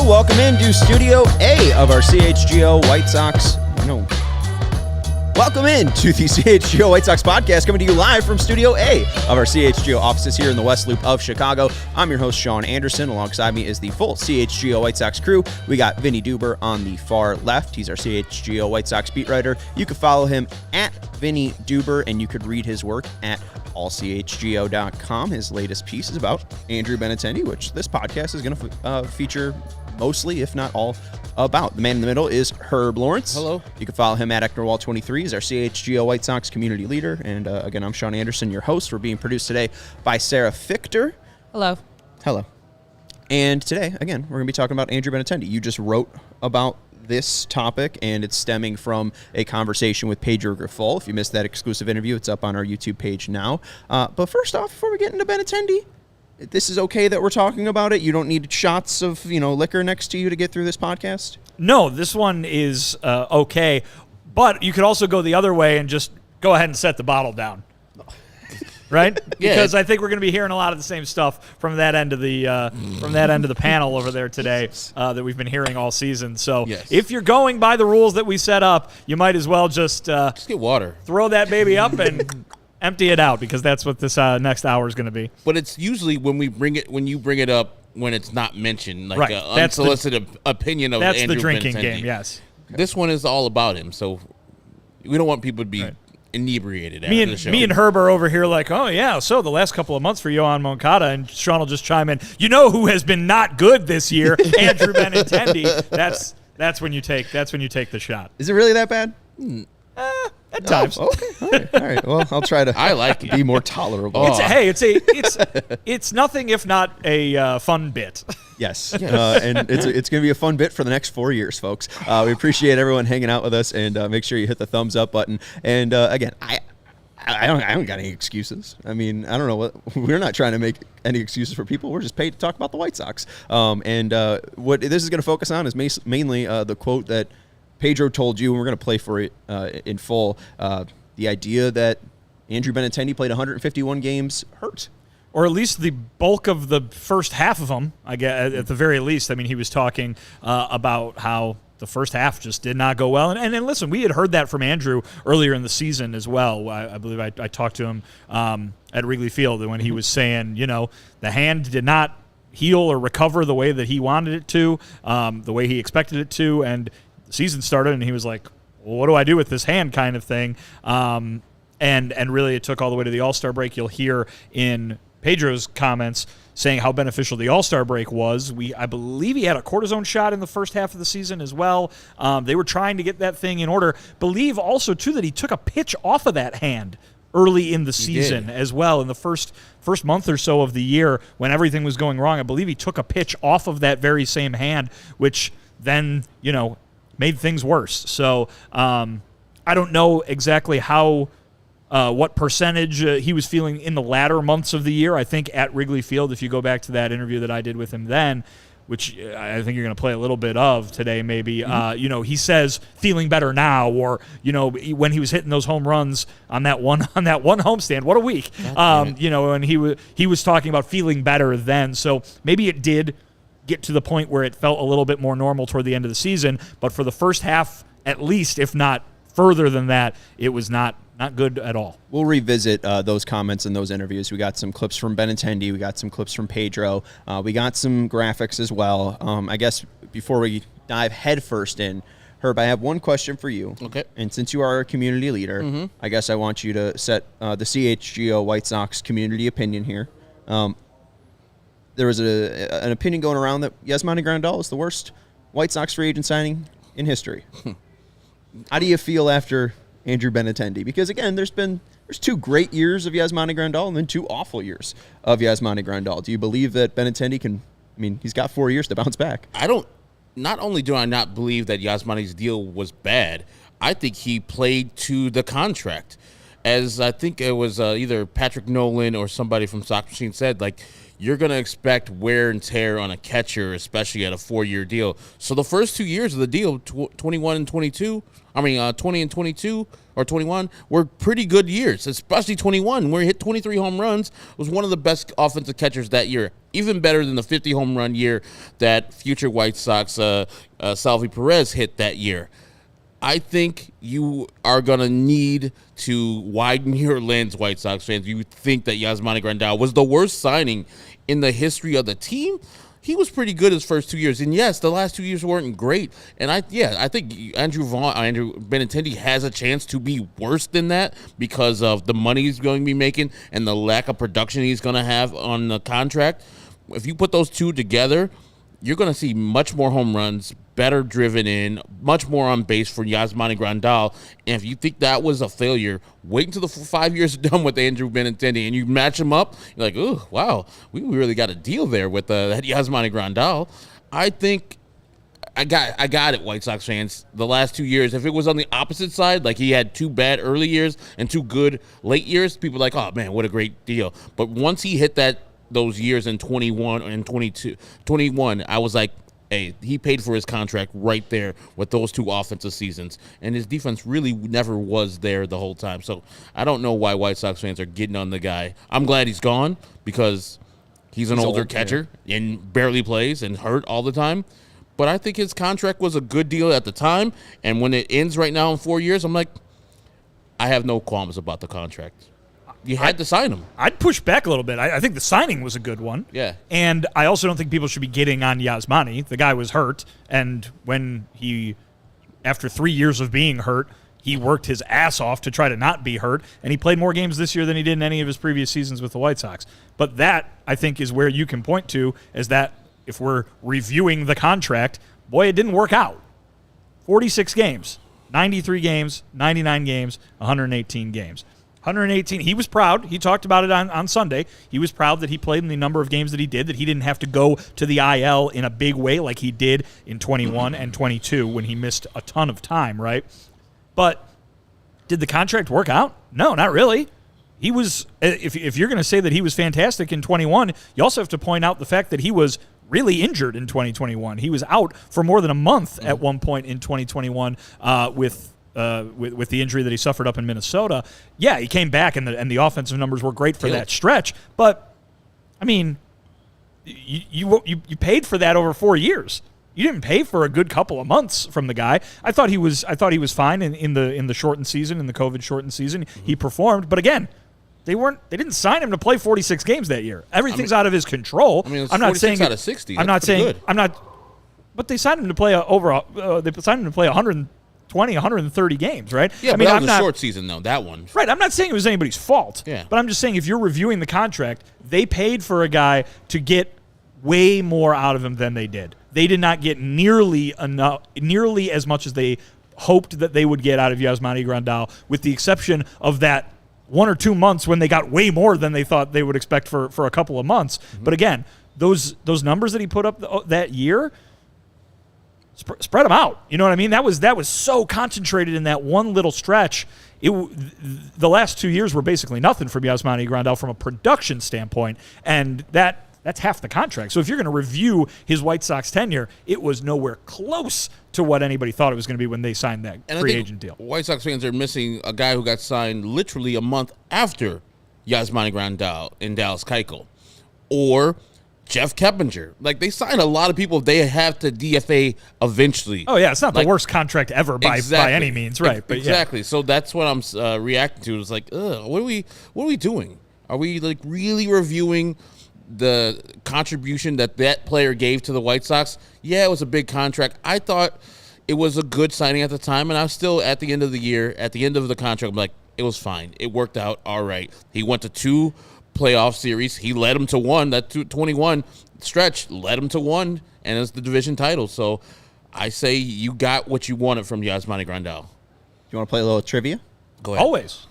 Welcome into Studio A of our CHGO White Sox. Welcome into the CHGO White Sox Podcast, coming to you live from Studio A of our CHGO offices here in the West Loop of Chicago. I'm your host, Sean Anderson. Alongside me is the full CHGO White Sox crew. We got Vinnie Duber on the far left. He's our CHGO White Sox beat writer. You can follow him at Vinnie Duber, and you could read his work at allchgo.com. His latest piece is about Andrew Benintendi, which this podcast is going to feature mostly, if not all, about. The man in the middle is Herb Lawrence. Hello. You can follow him at Ecknerwall23. He's our CHGO White Sox community leader. And again, I'm Sean Anderson, your host. We're being produced today by Sarah Fichter. Hello. Hello. And today, again, we're going to be talking about Andrew Benintendi. You just wrote about this topic, and it's stemming from a conversation with Pedro Grifol. If you missed that exclusive interview, it's up on our YouTube page now. But first off, before we get into Benintendi, this is okay that we're talking about it? You don't need shots of, liquor next to you to get through this podcast? No, this one is okay. But you could also go the other way and just go ahead and set the bottle down. Right? Yeah. Because I think we're going to be hearing a lot of the same stuff from that end of the panel over there today that we've been hearing all season. So If you're going by the rules that we set up, you might as well just get water. Throw that baby up and empty it out, because that's what this next hour is going to be. But it's usually when you bring it up when it's not mentioned, like right. an unsolicited opinion of that's Andrew the drinking Benintendi. game. Yes. Okay. This one is all about him, so we don't want people to be inebriated after the show. Me and Herb are over here like, oh yeah, so the last couple of months for Yohan Moncada, and Sean will just chime in. You know who has been not good this year? Andrew Benintendi. That's when you take the shot. Is it really that bad? At times. Oh, okay. All right. Well, I'll try to. I like be more tolerable. It's nothing if not a fun bit. Yes. And it's going to be a fun bit for the next 4 years, folks. We appreciate everyone hanging out with us, and make sure you hit the thumbs up button. And again, I don't got any excuses. I mean, I don't know we're not trying to make any excuses for people. We're just paid to talk about the White Sox. And what this is going to focus on is mainly the quote that Pedro told you, and we're going to play for it in full. The idea that Andrew Benintendi played 151 games hurt. Or at least the bulk of the first half of them, I guess, at the very least. I mean, he was talking about how the first half just did not go well. And listen, we had heard that from Andrew earlier in the season as well. I believe I talked to him at Wrigley Field when he was saying, the hand did not heal or recover the way that he wanted it to, the way he expected it to, and season started, and he was like, well, what do I do with this hand kind of thing? And really it took all the way to the All-Star break. You'll hear in Pedro's comments saying how beneficial the All-Star break was. I believe he had a cortisone shot in the first half of the season as well. They were trying to get that thing in order. Believe also, too, that he took a pitch off of that hand early in the season as well. In the first month or so of the year when everything was going wrong, I believe he took a pitch off of that very same hand, which then, made things worse. So I don't know exactly what percentage he was feeling in the latter months of the year. I think at Wrigley Field, if you go back to that interview that I did with him then, which I think you're going to play a little bit of today maybe, he says feeling better now, or, when he was hitting those home runs on that one homestand, what a week, and he was talking about feeling better then. So maybe it did get to the point where it felt a little bit more normal toward the end of the season, but for the first half, at least, if not further than that, it was not good at all. We'll revisit those comments and those interviews. We got some clips from Benintendi. We got some clips from Pedro. We got some graphics as well. I guess before we dive headfirst in, Herb, I have one question for you. Okay. And since you are a community leader, I guess I want you to set the CHGO White Sox community opinion here. There was an opinion going around that Yasmani Grandal is the worst White Sox free agent signing in history. How do you feel after Andrew Benintendi? Because, again, there's 2 great years of Yasmani Grandal and then 2 awful years of Yasmani Grandal. Do you believe that Benintendi can – I mean, he's got 4 years to bounce back. Not only do I not believe that Yasmani's deal was bad, I think he played to the contract. As I think it was either Patrick Nolan or somebody from Sox Machine said, like, you're going to expect wear and tear on a catcher, especially at a 4-year deal. So the first 2 years of the deal, 21 and 22, 20 and 22 or 21, were pretty good years, especially 21, where he hit 23 home runs, was one of the best offensive catchers that year, even better than the 50 home run year that future White Sox Salvi Perez hit that year. I think you are going to need to widen your lens, White Sox fans. You think that Yasmani Grandal was the worst signing in the history of the team? He was pretty good his first 2 years. And, yes, the last 2 years weren't great. And, I think Andrew Benintendi has a chance to be worse than that because of the money he's going to be making and the lack of production he's going to have on the contract. If you put those two together, you're going to see much more home runs, better driven in, much more on base for Yasmani Grandal. And if you think that was a failure, wait until the 5 years are done with Andrew Benintendi and you match him up. You're like, oh, wow, we really got a deal there with that Yasmani Grandal. I think I got it, White Sox fans. The last 2 years, if it was on the opposite side, like he had 2 bad early years and 2 good late years, people are like, oh, man, what a great deal. But once he hit those years in 21 and 21, I was like, hey, he paid for his contract right there with those 2 offensive seasons. And his defense really never was there the whole time. So I don't know why White Sox fans are getting on the guy. I'm glad he's gone because he's an older catcher and barely plays and hurt all the time. But I think his contract was a good deal at the time. And when it ends right now in 4 years, I'm like, I have no qualms about the contract. You had to sign him. I'd push back a little bit. I think the signing was a good one. Yeah. And I also don't think people should be getting on Yasmani. The guy was hurt, and when after 3 years of being hurt, he worked his ass off to try to not be hurt, and he played more games this year than he did in any of his previous seasons with the White Sox. But that, I think, is where you can point to as that if we're reviewing the contract, boy, it didn't work out. 46 games, 93 games, 99 games, 118 games. 118. He was proud. He talked about it on Sunday. He was proud that he played in the number of games that he did, that he didn't have to go to the IL in a big way like he did in 21 and 22 when he missed a ton of time, right? But did the contract work out? No, not really. He was, if you're going to say that he was fantastic in 21, you also have to point out the fact that he was really injured in 2021. He was out for more than a month at one point in 2021 with the injury that he suffered up in Minnesota. Yeah, he came back and the offensive numbers were great for that stretch. But I mean, you paid for that over 4 years. You didn't pay for a good couple of months from the guy. I thought he was fine in the shortened season, in the COVID shortened season. Mm-hmm. He performed, but again, they didn't sign him to play 46 games that year. Everything's out of his control. I mean, it's 46 out of 60. But they signed him to play they signed him to play 120, 130 games, right? Yeah, but that was a short season, though, that one. Right, I'm not saying it was anybody's fault. Yeah. But I'm just saying if you're reviewing the contract, they paid for a guy to get way more out of him than they did. They did not get nearly as much as they hoped that they would get out of Yasmani Grandal, with the exception of that 1 or 2 months when they got way more than they thought they would expect for a couple of months. Mm-hmm. But again, those numbers that he put up that year, spread them out. You know what I mean? That was so concentrated in that one little stretch. The last 2 years were basically nothing from Yasmani Grandal from a production standpoint, and that's half the contract. So if you're going to review his White Sox tenure, it was nowhere close to what anybody thought it was going to be when they signed that free agent deal. White Sox fans are missing a guy who got signed literally a month after Yasmani Grandal in Dallas Keuchel, or Jeff Keppinger. Like, they sign a lot of people they have to DFA eventually. Oh, yeah, it's not the worst contract ever by any means, right? But exactly. Yeah. So that's what I'm reacting to. It's like, what are we doing? Are we like really reviewing the contribution that player gave to the White Sox? Yeah, it was a big contract. I thought it was a good signing at the time, and I was still at the end of the year, at the end of the contract, I'm like, it was fine. It worked out all right. He went to 2 playoff series. He led him to 1. That 21 stretch led him to 1, and it's the division title. So I say you got what you wanted from Yasmani Grandal. You want to play a little trivia? Go ahead. Always.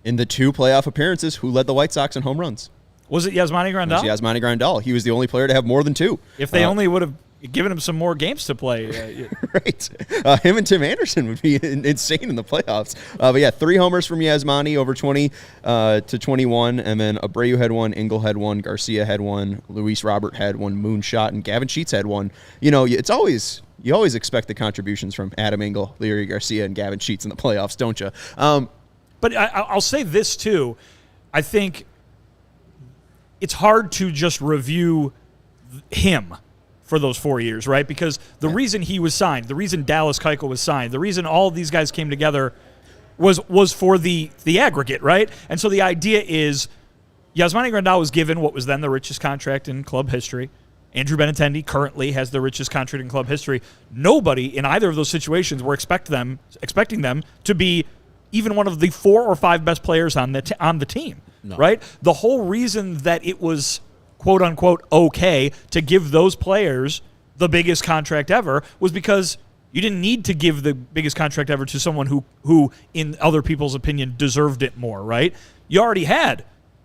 In the 2 playoff appearances, who led the White Sox in home runs? Was it Yasmani Grandal? It was Yasmani Grandal. He was the only player to have more than 2. If they only would have given him some more games to play. Right. Him and Tim Anderson would be insane in the playoffs. But yeah, 3 homers from Yasmani over 20 to 21. And then Abreu had 1, Engel had 1, Garcia had 1, Luis Robert had 1, Moonshot, and Gavin Sheets had 1. You know, you always expect the contributions from Adam Engel, Leary Garcia, and Gavin Sheets in the playoffs, don't you? But I'll say this, too. I think it's hard to just review him for those 4 years, right? Because the reason he was signed, the reason Dallas Keuchel was signed, the reason all of these guys came together was for the aggregate, right? And so the idea is Yasmani Grandal was given what was then the richest contract in club history. Andrew Benintendi currently has the richest contract in club history. Nobody in either of those situations were expecting them to be even one of the 4 or 5 best players on the team, right? The whole reason that it was quote unquote okay to give those players the biggest contract ever was because you didn't need to give the biggest contract ever to someone who in other people's opinion deserved it more, right? You already had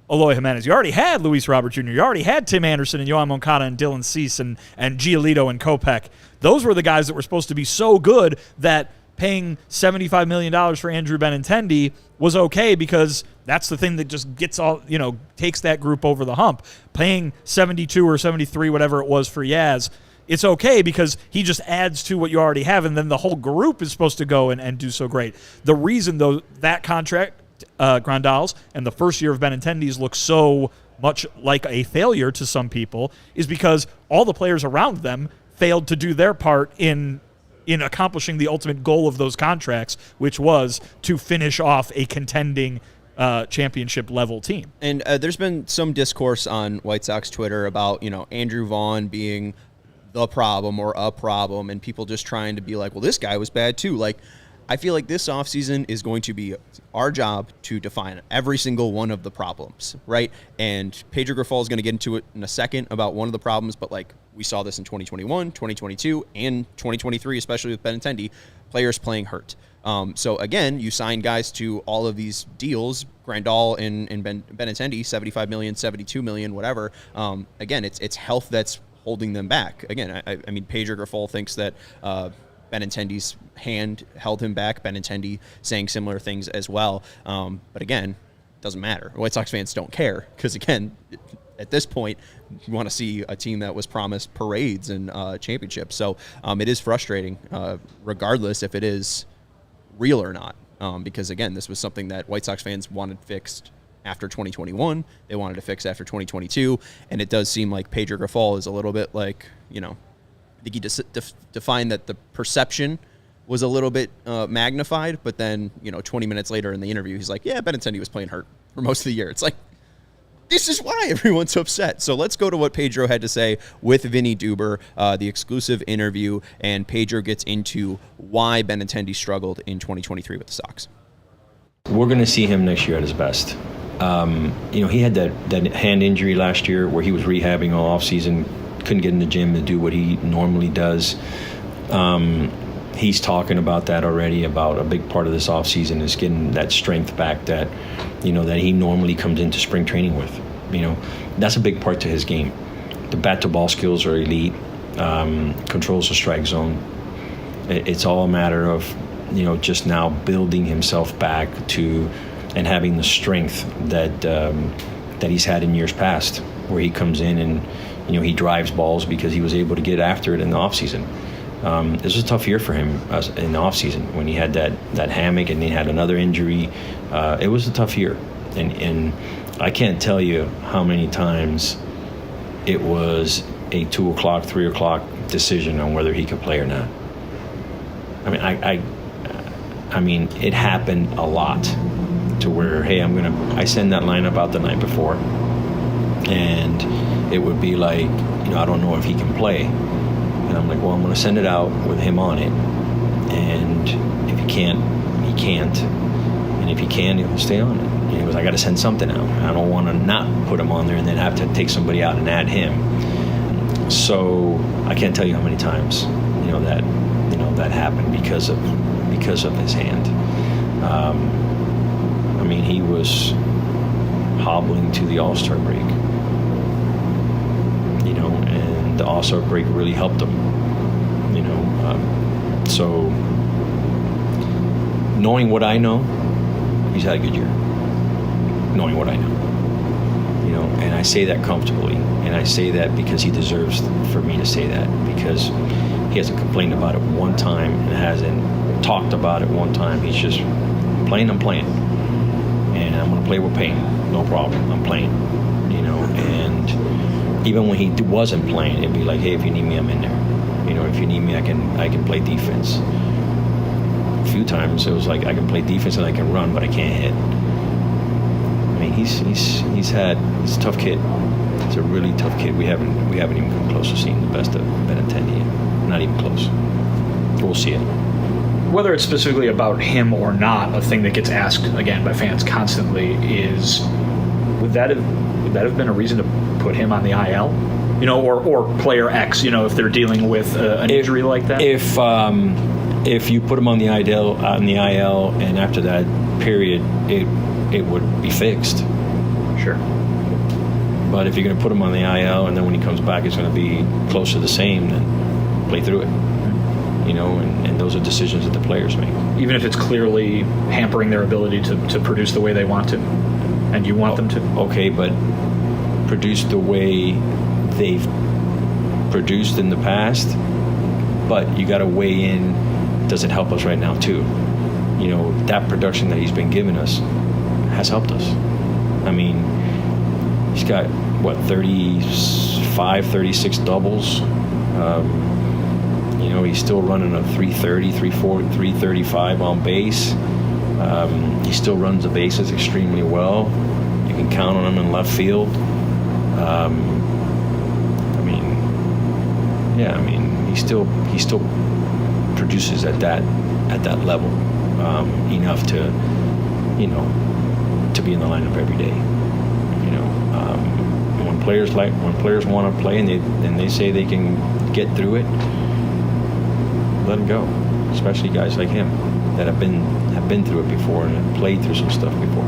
Eloy Jimenez. You already had Luis Robert Jr. You already had Tim Anderson and Yohan Moncada and Dylan Cease and Giolito and Kopech. Those were the guys that were supposed to be so good that paying $75 million for Andrew Benintendi was okay because that's the thing that just gets takes that group over the hump. Paying 72 or 73, whatever it was for Yaz, it's okay because he just adds to what you already have, and then the whole group is supposed to go and do so great. The reason, though, that contract, Grandal's, and the first year of Benintendi's looks so much like a failure to some people is because all the players around them failed to do their part in accomplishing the ultimate goal of those contracts, which was to finish off a contending championship level team. And there's been some discourse on White Sox Twitter about, Andrew Vaughn being the problem or a problem, and people just trying to be like, well, this guy was bad too. Like, I feel like this offseason is going to be our job to define every single one of the problems, right? And Pedro Grifol is going to get into it in a second about one of the problems, but like we saw this in 2021, 2022, and 2023, especially with Benintendi, players playing hurt. So again, you sign guys to all of these deals, Grandal and Benintendi, $75 million, $72 million, whatever. Again, it's health that's holding them back. Again, I mean, Pedro Grifol thinks that Benintendi's hand held him back. Benintendi saying similar things as well. But again, doesn't matter. White Sox fans don't care because, again, at this point, you want to see a team that was promised parades and championships. So it is frustrating, regardless if it is real or not. Because, again, this was something that White Sox fans wanted fixed after 2021. They wanted to fix after 2022. And it does seem like Pedro Grifol is a little bit like, I think he defined that the perception was a little bit magnified, but then, 20 minutes later in the interview, he's like, yeah, Benintendi was playing hurt for most of the year. It's like, this is why everyone's upset. So let's go to what Pedro had to say with Vinnie Duber, the exclusive interview, and Pedro gets into why Benintendi struggled in 2023 with the Sox. We're going to see him next year at his best. He had that hand injury last year where he was rehabbing all offseason, couldn't get in the gym to do what he normally does. He's talking about that already, about a big part of this offseason is getting that strength back that he normally comes into spring training with. That's a big part to his game. The bat-to-ball skills are elite, controls the strike zone. It's all a matter of, just now building himself back to and having the strength that he's had in years past, where he comes in and he drives balls because he was able to get after it in the offseason. This was a tough year for him in the offseason when he had that hammock and he had another injury. It was a tough year. And I can't tell you how many times it was a 2 o'clock, 3 o'clock decision on whether he could play or not. I mean, it happened a lot to where, hey, I send that lineup out the night before, and it would be like, I don't know if he can play. And I'm like, well, I'm going to send it out with him on it. And if he can't, he can't. And if he can, he'll stay on it. And he goes, I got to send something out. I don't want to not put him on there and then have to take somebody out and add him. So I can't tell you how many times, that happened because of his hand. I mean, he was hobbling to the All-Star break, and the All-Star break really helped him, so knowing what I know, he's had a good year. Knowing what I know, and I say that comfortably, and I say that because he deserves for me to say that, because he hasn't complained about it one time and hasn't talked about it one time. He's just playing. I'm playing, and I'm gonna play with pain. No problem. I'm playing, and even when he wasn't playing, it'd be like, hey, if you need me, I'm in there. If you need me, I can play defense. A few times it was like, I can play defense and I can run, but I can't hit. I mean, he's a tough kid. He's a really tough kid. We haven't even come close to seeing the best of Benintendi yet. Not even close. We'll see it. Whether it's specifically about him or not, a thing that gets asked again by fans constantly is, would that have been a reason to put him on the IL? Or player X, if they're dealing with an injury like that? If you put him on the IL, and after that period, it would be fixed. Sure. But if you're going to put him on the IL, and then when he comes back, it's going to be close to the same, then play through it. And those are decisions that the players make. Even if it's clearly hampering their ability to produce the way they want to, and you want them to. Okay, but produce the way they've produced in the past, but you got to weigh in, does it help us right now too? That production that he's been giving us has helped us. I mean, he's got 35, 36 doubles. He's still running a 330, 340, 335 on base. He still runs the bases extremely well. You can count on him in left field. He still produces at that level enough to be in the lineup every day. When players want to play and they say they can get through it, let them go. Especially guys like him that have been through it before and have played through some stuff before.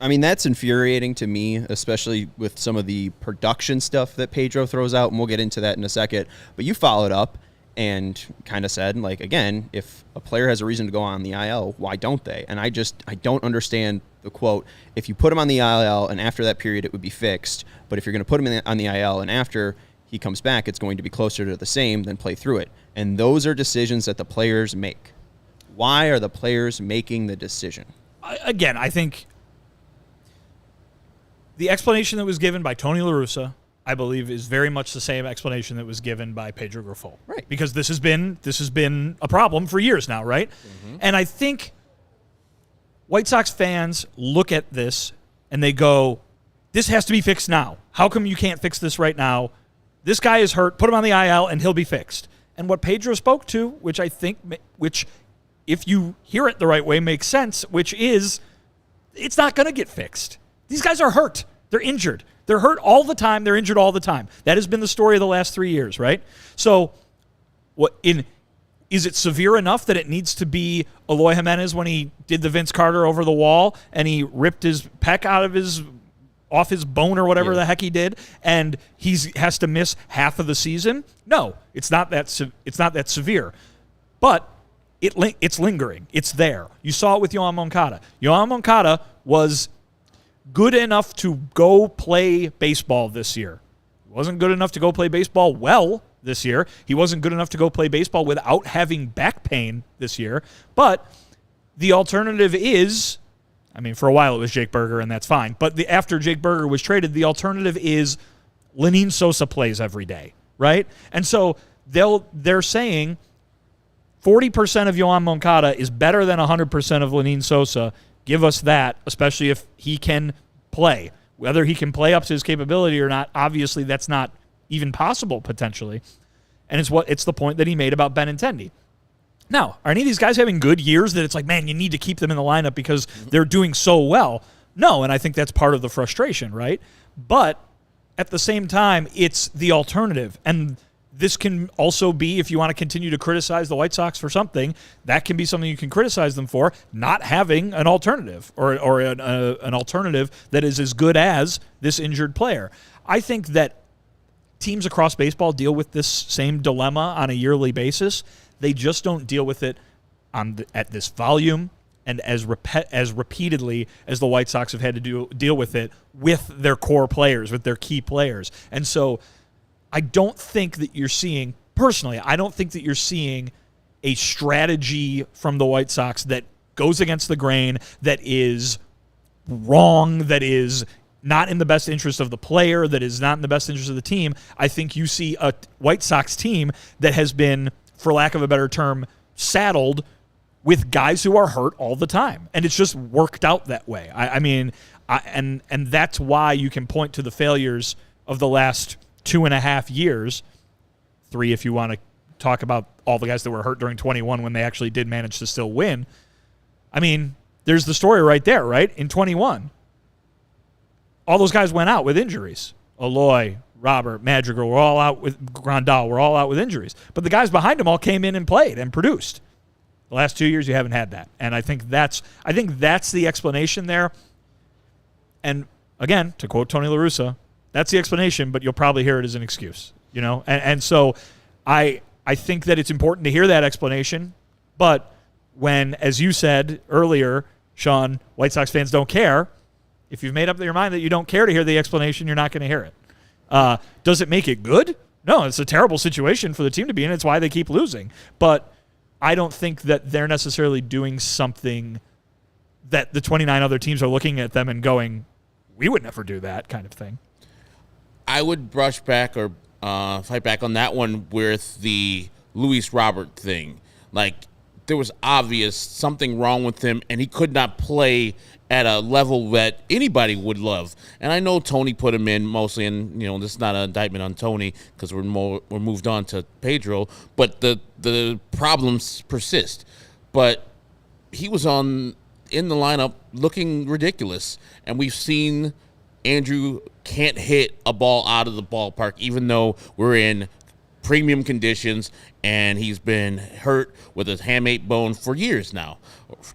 I mean, that's infuriating to me, especially with some of the production stuff that Pedro throws out, and we'll get into that in a second. But you followed up and kind of said, like, again, if a player has a reason to go on the IL, why don't they? And I don't understand the quote, if you put him on the IL and after that period it would be fixed, but if you're going to put him on the IL and after he comes back it's going to be closer to the same, then play through it. And those are decisions that the players make. Why are the players making the decision? Again, I think the explanation that was given by Tony La Russa, I believe, is very much the same explanation that was given by Pedro Grifol. Right. Because this has been a problem for years now, right? Mm-hmm. And I think White Sox fans look at this and they go, this has to be fixed now. How come you can't fix this right now? This guy is hurt. Put him on the IL and he'll be fixed. And what Pedro spoke to, which if you hear it the right way, makes sense, which is it's not going to get fixed. These guys are hurt. They're injured. They're hurt all the time. They're injured all the time. That has been the story of the last 3 years, right? So is it severe enough that it needs to be Eloy Jimenez when he did the Vince Carter over the wall and he ripped his pec off his bone or whatever the heck he did, and he has to miss half of the season? No, it's not that severe. But it's lingering. It's there. You saw it with Yoan Moncada. Yoan Moncada was good enough to go play baseball this year. He wasn't good enough to go play baseball well this year. He wasn't good enough to go play baseball without having back pain this year. But the alternative is, I mean, for a while it was Jake Berger, and that's fine. But after Jake Berger was traded, the alternative is Lenyn Sosa plays every day, right? And so they're saying 40% of Yoan Moncada is better than 100% of Lenyn Sosa. Give us that, especially if he can play. Whether he can play up to his capability or not, obviously that's not even possible potentially. And it's the point that he made about Benintendi. Now, are any of these guys having good years that it's like, man, you need to keep them in the lineup because they're doing so well? No, and I think that's part of the frustration, right? But at the same time, it's the alternative. And this can also be, if you want to continue to criticize the White Sox for something, that can be something you can criticize them for, not having an alternative or an alternative that is as good as this injured player. I think that teams across baseball deal with this same dilemma on a yearly basis. They just don't deal with it at this volume and as repeatedly as the White Sox have had to deal with it with their core players, with their key players. And so I don't think that you're seeing, personally, I don't think that you're seeing a strategy from the White Sox that goes against the grain, that is wrong, that is not in the best interest of the player, that is not in the best interest of the team. I think you see a White Sox team that has been, for lack of a better term, saddled with guys who are hurt all the time. And it's just worked out that way. And that's why you can point to the failures of the last 2.5 years, 3 if you want to talk about all the guys that were hurt during 21 when they actually did manage to still win. I mean, there's the story right there, right? In 21, all those guys went out with injuries. Aloy, Robert, Madrigal were all out with Grandal, were all out with injuries. But the guys behind them all came in and played and produced. The last 2 years, you haven't had that. And I think that's the explanation there. And again, to quote Tony La Russa, that's the explanation, but you'll probably hear it as an excuse, you know? And so I think that it's important to hear that explanation, but when, as you said earlier, Sean, White Sox fans don't care, if you've made up your mind that you don't care to hear the explanation, you're not going to hear it. Does it make it good? No, it's a terrible situation for the team to be in. It's why they keep losing. But I don't think that they're necessarily doing something that the 29 other teams are looking at them and going, we would never do that kind of thing. I would brush back or fight back on that one with the Luis Robert thing. Like, there was obvious something wrong with him, and he could not play at a level that anybody would love. And I know Tony put him in mostly, and this is not an indictment on Tony because we're moved on to Pedro, but the problems persist. But he was in the lineup looking ridiculous, and we've seen Andrew can't hit a ball out of the ballpark, even though we're in premium conditions, and he's been hurt with his hamate bone for years now,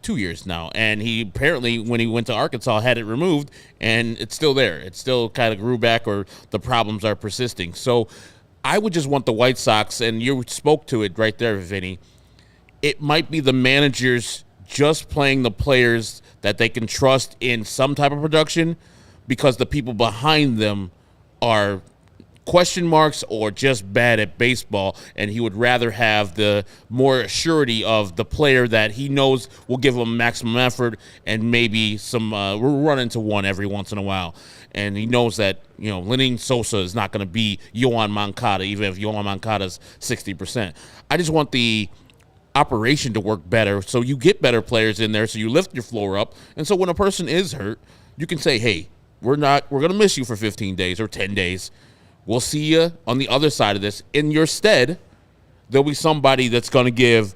2 years now. And he apparently, when he went to Arkansas, had it removed, and it's still there. It still kind of grew back, or the problems are persisting. So I would just want the White Sox, and you spoke to it right there, Vinny, it might be the managers just playing the players that they can trust in some type of production, because the people behind them are question marks or just bad at baseball, and he would rather have the more surety of the player that he knows will give him maximum effort and maybe some we'll run into one every once in a while. And he knows that, Lenyn Sosa is not going to be Yoan Moncada, even if Yoan Moncada's 60%. I just want the operation to work better so you get better players in there, so you lift your floor up. And so when a person is hurt, you can say, hey, we're going to miss you for 15 days or 10 days. We'll see you on the other side of this. In your stead, there'll be somebody that's going to give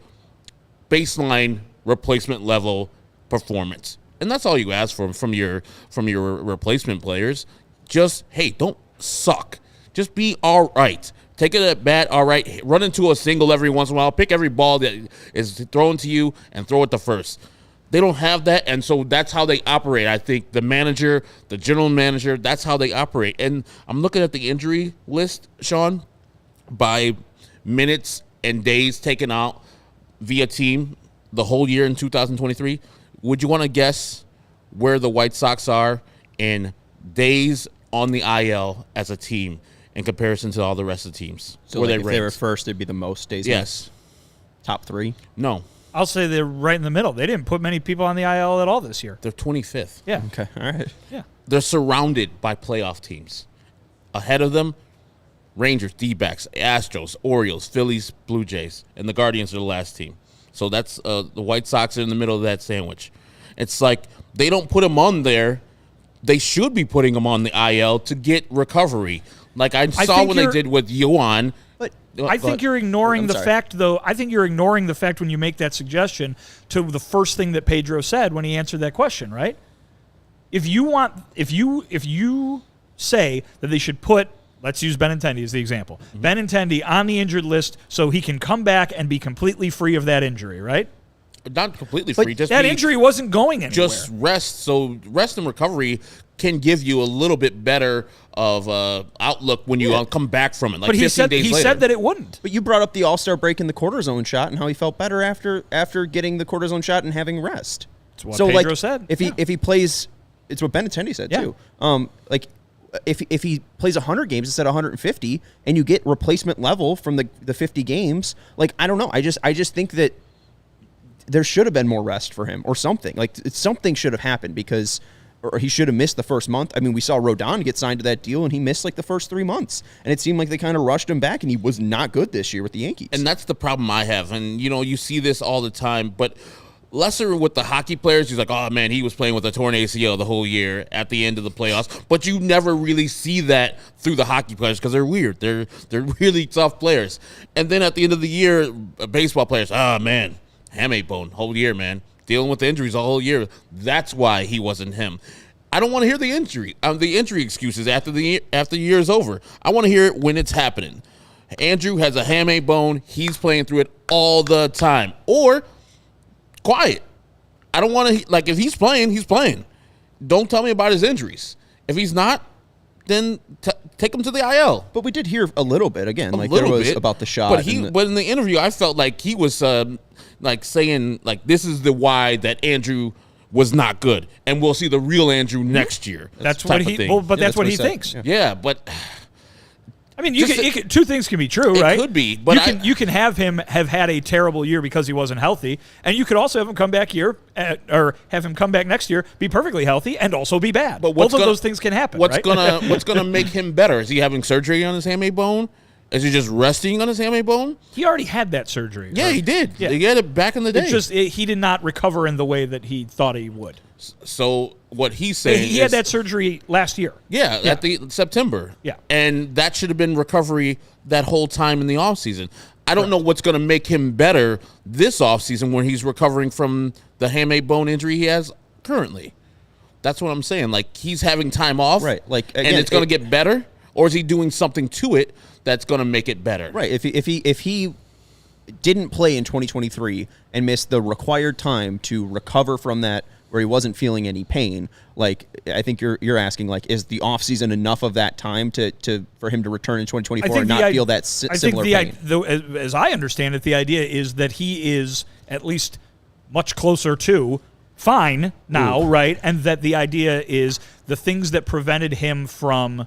baseline replacement level performance. And that's all you ask from your replacement players. Just, hey, don't suck. Just be all right. Take it at bat, all right. Run into a single every once in a while. Pick every ball that is thrown to you and throw it to first. They don't have that, and so that's how they operate. I think the manager, the general manager, that's how they operate. And I'm looking at the injury list, Sean, by minutes and days taken out via team the whole year in 2023. Would you want to guess where the White Sox are in days on the IL as a team in comparison to all the rest of the teams? So if they were first, it'd be the most days. Yes. Top 3? No. I'll say they're right in the middle. They didn't put many people on the IL at all this year. They're 25th. Yeah. Okay. All right. Yeah. They're surrounded by playoff teams. Ahead of them, Rangers, D-backs, Astros, Orioles, Phillies, Blue Jays, and the Guardians are the last team. So that's the White Sox are in the middle of that sandwich. It's like they don't put them on there. They should be putting them on the IL to get recovery. Like I saw when they did with Yoan. I think you're ignoring the fact, though. I think you're ignoring the fact when you make that suggestion to the first thing that Pedro said when he answered that question, right? If you say that they should put let's use Benintendi as the example. Benintendi on the injured list so he can come back and be completely free of that injury, right? Not completely free. Just that injury wasn't going anywhere. Just rest. So rest and recovery can give you a little bit better of outlook when you come back from it. Like but 15 days later. He said that it wouldn't. But you brought up the All-Star break and the cortisone shot and how he felt better after getting the cortisone shot and having rest. That's what Pedro said. If he plays, it's what Benintendi said too. If he plays 100 games instead of 150 and you get replacement level from the 50 games, like I don't know. I just think that there should have been more rest for him or something. Like something should have happened or he should have missed the first month. I mean, we saw Rodon get signed to that deal, and he missed like the first 3 months. And it seemed like they kind of rushed him back, and he was not good this year with the Yankees. And that's the problem I have. And, you see this all the time. But lesser with the hockey players, he's like, oh, man, he was playing with a torn ACL the whole year at the end of the playoffs. But you never really see that through the hockey players because they're weird. They're really tough players. And then at the end of the year, baseball players, oh, man, hamate bone, whole year, man. Dealing with the injuries all whole year. That's why he wasn't him. I don't want to hear the injury excuses after the year is over. I want to hear it when it's happening. Andrew has a hamate bone. He's playing through it all the time. Or quiet. I don't want to, like, if he's playing, he's playing. Don't tell me about his injuries. If he's not, then take him to the IL. But we did hear a little bit again, about the shot. But in the interview, I felt like he was saying like this is the why that Andrew was not good, and we'll see the real Andrew next year. That's what he. Well, but that's what he thinks. Yeah, but. I mean, two things can be true, right? It could be, but you can have him have had a terrible year because he wasn't healthy, and you could also have him come back next year, be perfectly healthy, and also be bad. But both of those things can happen. What's gonna make him better? Is he having surgery on his hamate bone? Is he just resting on his hamate bone? He already had that surgery. Yeah, he did. Yeah. He had it back in the day. He did not recover in the way that he thought he would. So what he's saying he had that surgery last year. Yeah, at the September. Yeah. And that should have been recovery that whole time in the offseason. I don't know what's going to make him better this offseason when he's recovering from the hamate bone injury he has currently. That's what I'm saying. Like, he's having time off. Right. Like, again, and it's going to get better? Or is he doing something to it that's going to make it better? Right. If he didn't play in 2023 and missed the required time to recover from that, where he wasn't feeling any pain, like I think you're asking, like, is the offseason enough of that time for him to return in 2024 and not feel that similar pain? As I understand it, the idea is that he is at least much closer to fine now, right? And that the idea is the things that prevented him from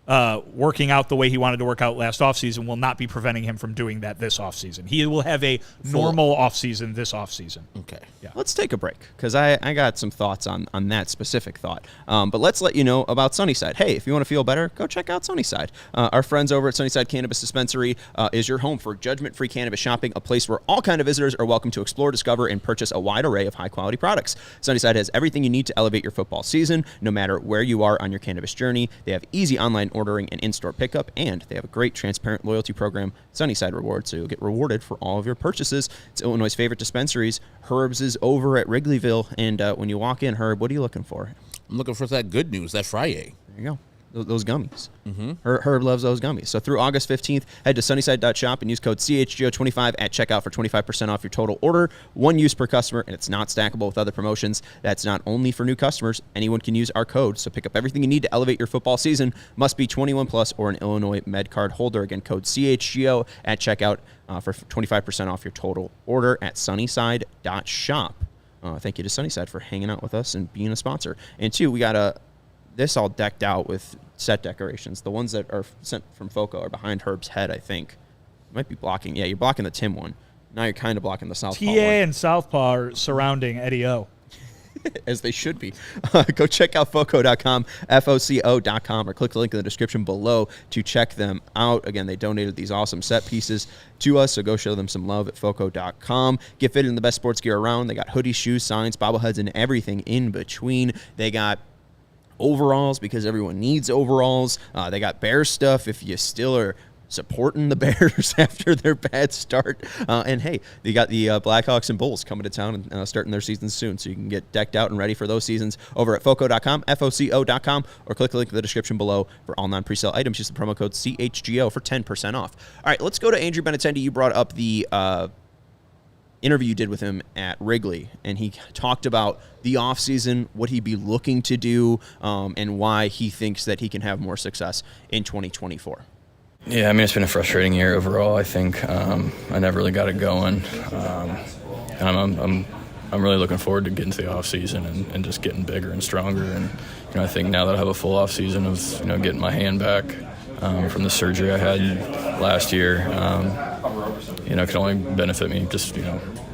working out the way he wanted to work out last offseason will not be preventing him from doing that this offseason. He will have a normal offseason this offseason. Okay. Yeah. Let's take a break because I got some thoughts on that specific thought. But let's let you know about Sunnyside. Hey, if you want to feel better, go check out Sunnyside. Our friends over at Sunnyside Cannabis Dispensary is your home for judgment-free cannabis shopping, a place where all kind of visitors are welcome to explore, discover, and purchase a wide array of high-quality products. Sunnyside has everything you need to elevate your football season, no matter where you are on your cannabis journey. They have easy online ordering and in-store pickup, and they have a great transparent loyalty program, Sunnyside Rewards, so you'll get rewarded for all of your purchases. It's Illinois' favorite dispensaries. Herb's is over at Wrigleyville, and when you walk in, Herb, what are you looking for? I'm looking for that good news, that Friday. There you go. Those gummies. Mm-hmm. Herb loves those gummies. So through August 15th, head to sunnyside.shop and use code CHGO25 at checkout for 25% off your total order. One use per customer, and it's not stackable with other promotions. That's not only for new customers. Anyone can use our code. So pick up everything you need to elevate your football season. Must be 21 plus or an Illinois MedCard holder. Again, code CHGO at checkout for 25% off your total order at sunnyside.shop. Thank you to Sunnyside for hanging out with us and being a sponsor. And two, we got this all decked out with set decorations. The ones that are sent from Foco are behind Herb's head, I think. You might be blocking. Yeah, you're blocking the Tim one. Now you're kind of blocking the Southpaw one. TA and Southpaw are surrounding Eddie O. As they should be. Go check out Foco.com, FOCO.com, or click the link in the description below to check them out. Again, they donated these awesome set pieces to us, so go show them some love at Foco.com. Get fitted in the best sports gear around. They got hoodies, shoes, signs, bobbleheads, and everything in between. They got overalls because everyone needs overalls. They got Bears stuff if you still are supporting the Bears after their bad start. And hey, you got the Blackhawks and Bulls coming to town and starting their seasons soon, so you can get decked out and ready for those seasons over at foco.com, foco.com, or click the link in the description below for all non-presale items. Use the promo code CHGO for 10% off. All right, let's go to Andrew Benintendi. You brought up the interview you did with him at Wrigley, and he talked about the offseason, what he'd be looking to do, and why he thinks that he can have more success in 2024. Yeah, I mean, it's been a frustrating year overall. I think I never really got it going. And I'm really looking forward to getting to the off season and just getting bigger and stronger. And I think now that I have a full off season of getting my hand back from the surgery I had last year, it could only benefit me just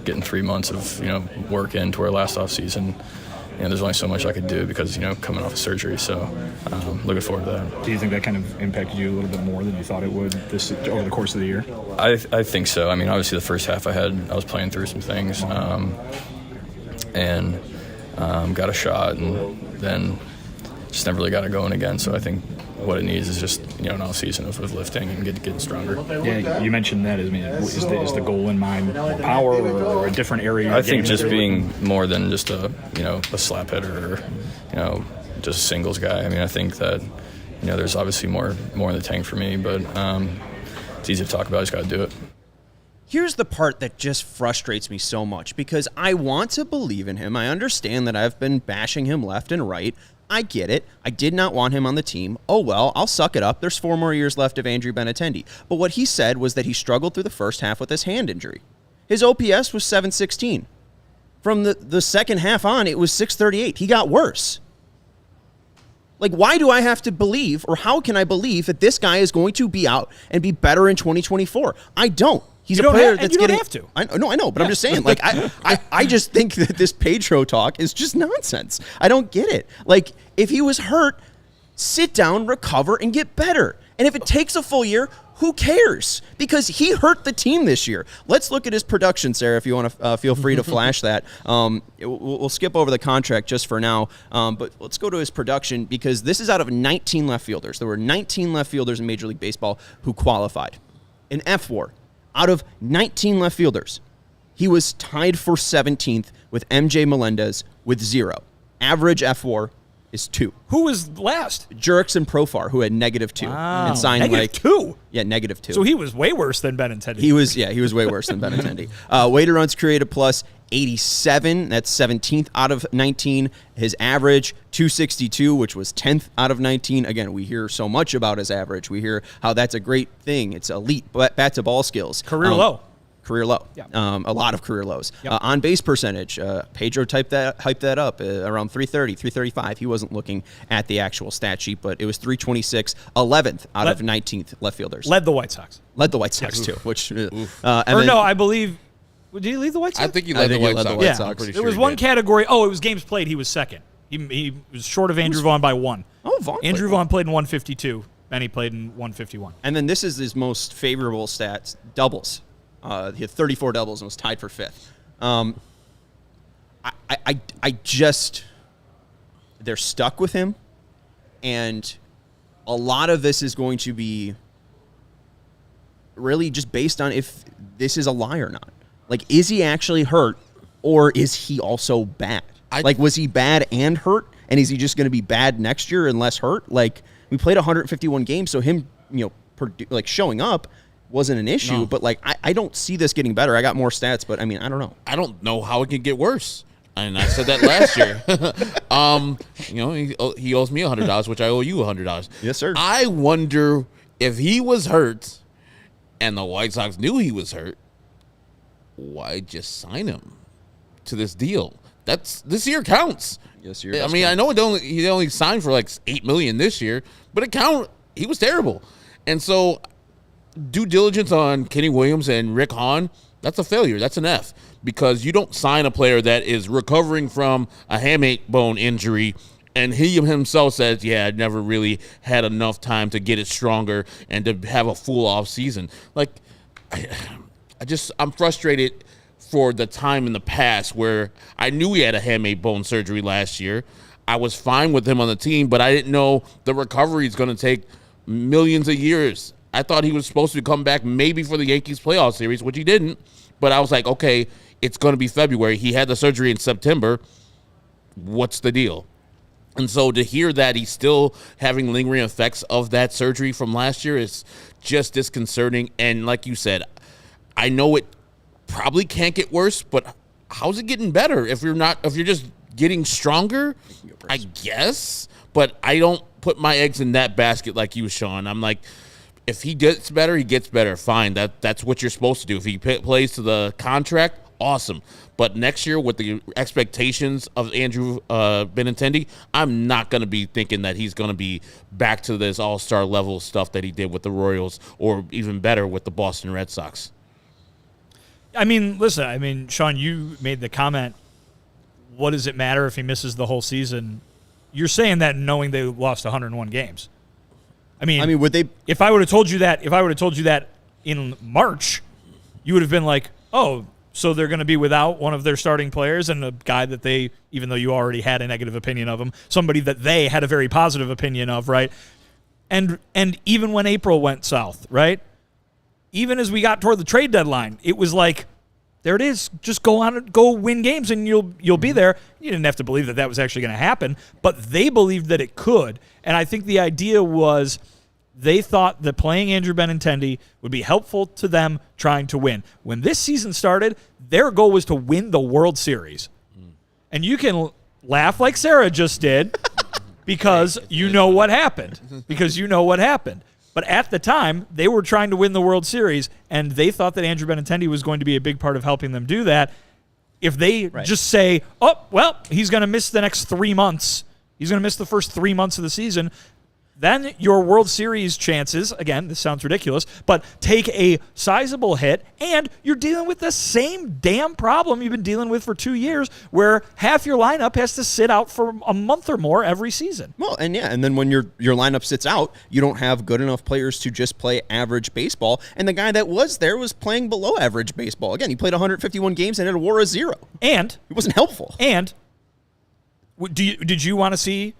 getting 3 months of work in to where last off season. There's only so much I could do because, coming off of surgery. So looking forward to that. Do you think that kind of impacted you a little bit more than you thought it would over the course of the year? I think so. I mean, obviously the first half I was playing through some things and got a shot and then just never really got it going again. So I think what it needs is just an off season of lifting and getting stronger. Yeah, you mentioned that. Is the goal in mind more power or a different area? I think just being more than just a slap hitter or just a singles guy. I mean, I think that there's obviously more in the tank for me, but it's easy to talk about. I just got to do it. Here's the part that just frustrates me so much because I want to believe in him. I understand that I've been bashing him left and right. I get it. I did not want him on the team. Oh, well, I'll suck it up. There's 4 more years left of Andrew Benintendi. But what he said was that he struggled through the first half with his hand injury. His OPS was 716. From the second half on, it was 638. He got worse. Like, why do I have to believe, or how can I believe that this guy is going to be out and be better in 2024? I don't. He's a player that's getting. You don't have to. I know, but I'm just saying. Like, I just think that this Pedro talk is just nonsense. I don't get it. Like, if he was hurt, sit down, recover, and get better. And if it takes a full year, who cares? Because he hurt the team this year. Let's look at his production, Sarah, if you want to feel free to flash that. We'll skip over the contract just for now, but let's go to his production because this is out of 19 left fielders. There were 19 left fielders in Major League Baseball who qualified. In F-WAR, out of 19 left fielders, he was tied for 17th with MJ Melendez with 0. Average F-WAR is 2. Who was last? Jurickson Profar, who had -2. Wow. And signed -2? Yeah, -2. So he was way worse than Benintendi. He was way worse than Benintendi. Weighted runs created plus 87. That's 17th out of 19. His average, 262, which was 10th out of 19. Again, we hear so much about his average. We hear how that's a great thing. It's elite bat-to-ball skills. Career low. Career low. Yeah. A lot of career lows. Yep. On base percentage, Pedro hyped that up around 330, 335. He wasn't looking at the actual stat sheet, but it was 326, 11th out of 19th left fielders. Led the White Sox. Led the White Sox, too. Which, I believe. Did he lead the White Sox? I think he led the White Sox. Yeah. I'm pretty There sure was he one did. category. Oh, it was games played. He was second. He was short of Andrew Vaughn by 1. Oh, Vaughn. Andrew Vaughn played in 152, and he played in 151. And then this is his most favorable stats, doubles. He had 34 doubles and was tied for 5th. I just, they're stuck with him, and a lot of this is going to be really just based on if this is a lie or not. Like, is he actually hurt, or is he also bad? Was he bad and hurt, and is he just going to be bad next year and less hurt? Like, we played 151 games, so him, showing up wasn't an issue, No. but I don't see this getting better. I got more stats, but I don't know. I don't know how it can get worse. And I said that last year. He owes me $100, which I owe you $100. Yes, sir. I wonder if he was hurt and the White Sox knew he was hurt, why just sign him to this deal? This year counts. Yes, year. I mean, I know he only signed for like $8 million this year, but it count. He was terrible, and so due diligence on Kenny Williams and Rick Hahn, that's a failure. That's an F, because you don't sign a player that is recovering from a hamate bone injury, and he himself says, yeah, I never really had enough time to get it stronger and to have a full off season. Like, I'm frustrated for the time in the past where I knew he had a hamate bone surgery last year. I was fine with him on the team, but I didn't know the recovery is going to take millions of years. I thought he was supposed to come back maybe for the Yankees playoff series, which he didn't. But I was like, okay, it's going to be February. He had the surgery in September. What's the deal? And so to hear that he's still having lingering effects of that surgery from last year is just disconcerting. And like you said, I know it probably can't get worse, but how's it getting better if you're just getting stronger? I guess, but I don't put my eggs in that basket like you, Sean. I'm like, if he gets better, he gets better. Fine, that's what you're supposed to do. If he plays to the contract, awesome. But next year, with the expectations of Andrew Benintendi, I'm not going to be thinking that he's going to be back to this all-star level stuff that he did with the Royals, or even better with the Boston Red Sox. I mean, listen, Sean, you made the comment, what does it matter if he misses the whole season? You're saying that knowing they lost 101 games. I mean, would they? If I would have told you that in March, you would have been like, oh, so they're going to be without one of their starting players and a guy that they, even though you already had a negative opinion of him, somebody that they had a very positive opinion of, right? And even when April went south, right? Even as we got toward the trade deadline, it was like, there it is. Just go on and go win games and you'll be there. You didn't have to believe that was actually going to happen, but they believed that it could. And I think the idea was they thought that playing Andrew Benintendi would be helpful to them trying to win. When this season started, their goal was to win the World Series. And you can laugh like Sarah just did because you know what happened. But at the time, they were trying to win the World Series, and they thought that Andrew Benintendi was going to be a big part of helping them do that. If they just say, oh, well, he's going to miss the next 3 months, he's going to miss the first 3 months of the season, then your World Series chances, again, this sounds ridiculous, but take a sizable hit, and you're dealing with the same damn problem you've been dealing with for 2 years, where half your lineup has to sit out for a month or more every season. Well, and then when your lineup sits out, you don't have good enough players to just play average baseball, and the guy that was there was playing below average baseball. Again, he played 151 games and had a WAR of 0. And it wasn't helpful. And did you want to see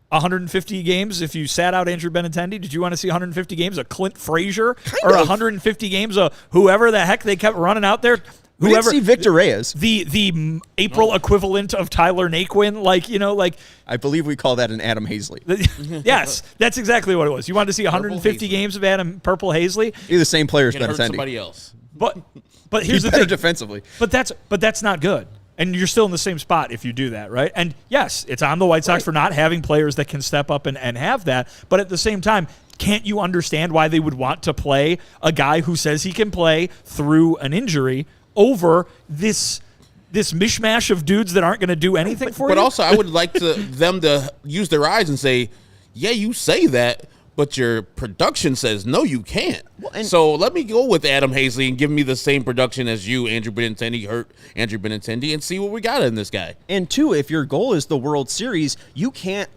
150 games if you sat out Andrew Benintendi? Did you want to see 150 games of Clint Frazier or 150 games of whoever the heck they kept running out there? We didn't see Victor Reyes. The April equivalent of Tyler Naquin, I believe we call that an Adam Hazley. Yes, that's exactly what it was. You wanted to see 150 games of Adam Purple Hazley? He's the same player as Benintendi. Somebody else. But here's the thing. thing. Defensively. But that's not good. And you're still in the same spot if you do that, right? And yes, it's on the White Sox for not having players that can step up and have that. But at the same time, can't you understand why they would want to play a guy who says he can play through an injury over this mishmash of dudes that aren't going to do anything for you? But also, I would like them to use their eyes and say, yeah, you say that, but your production says, no, you can't. Well, so let me go with Adam Hazley and give me the same production as you, Andrew Benintendi, hurt Andrew Benintendi, and see what we got in this guy. And two, if your goal is the World Series, you can't,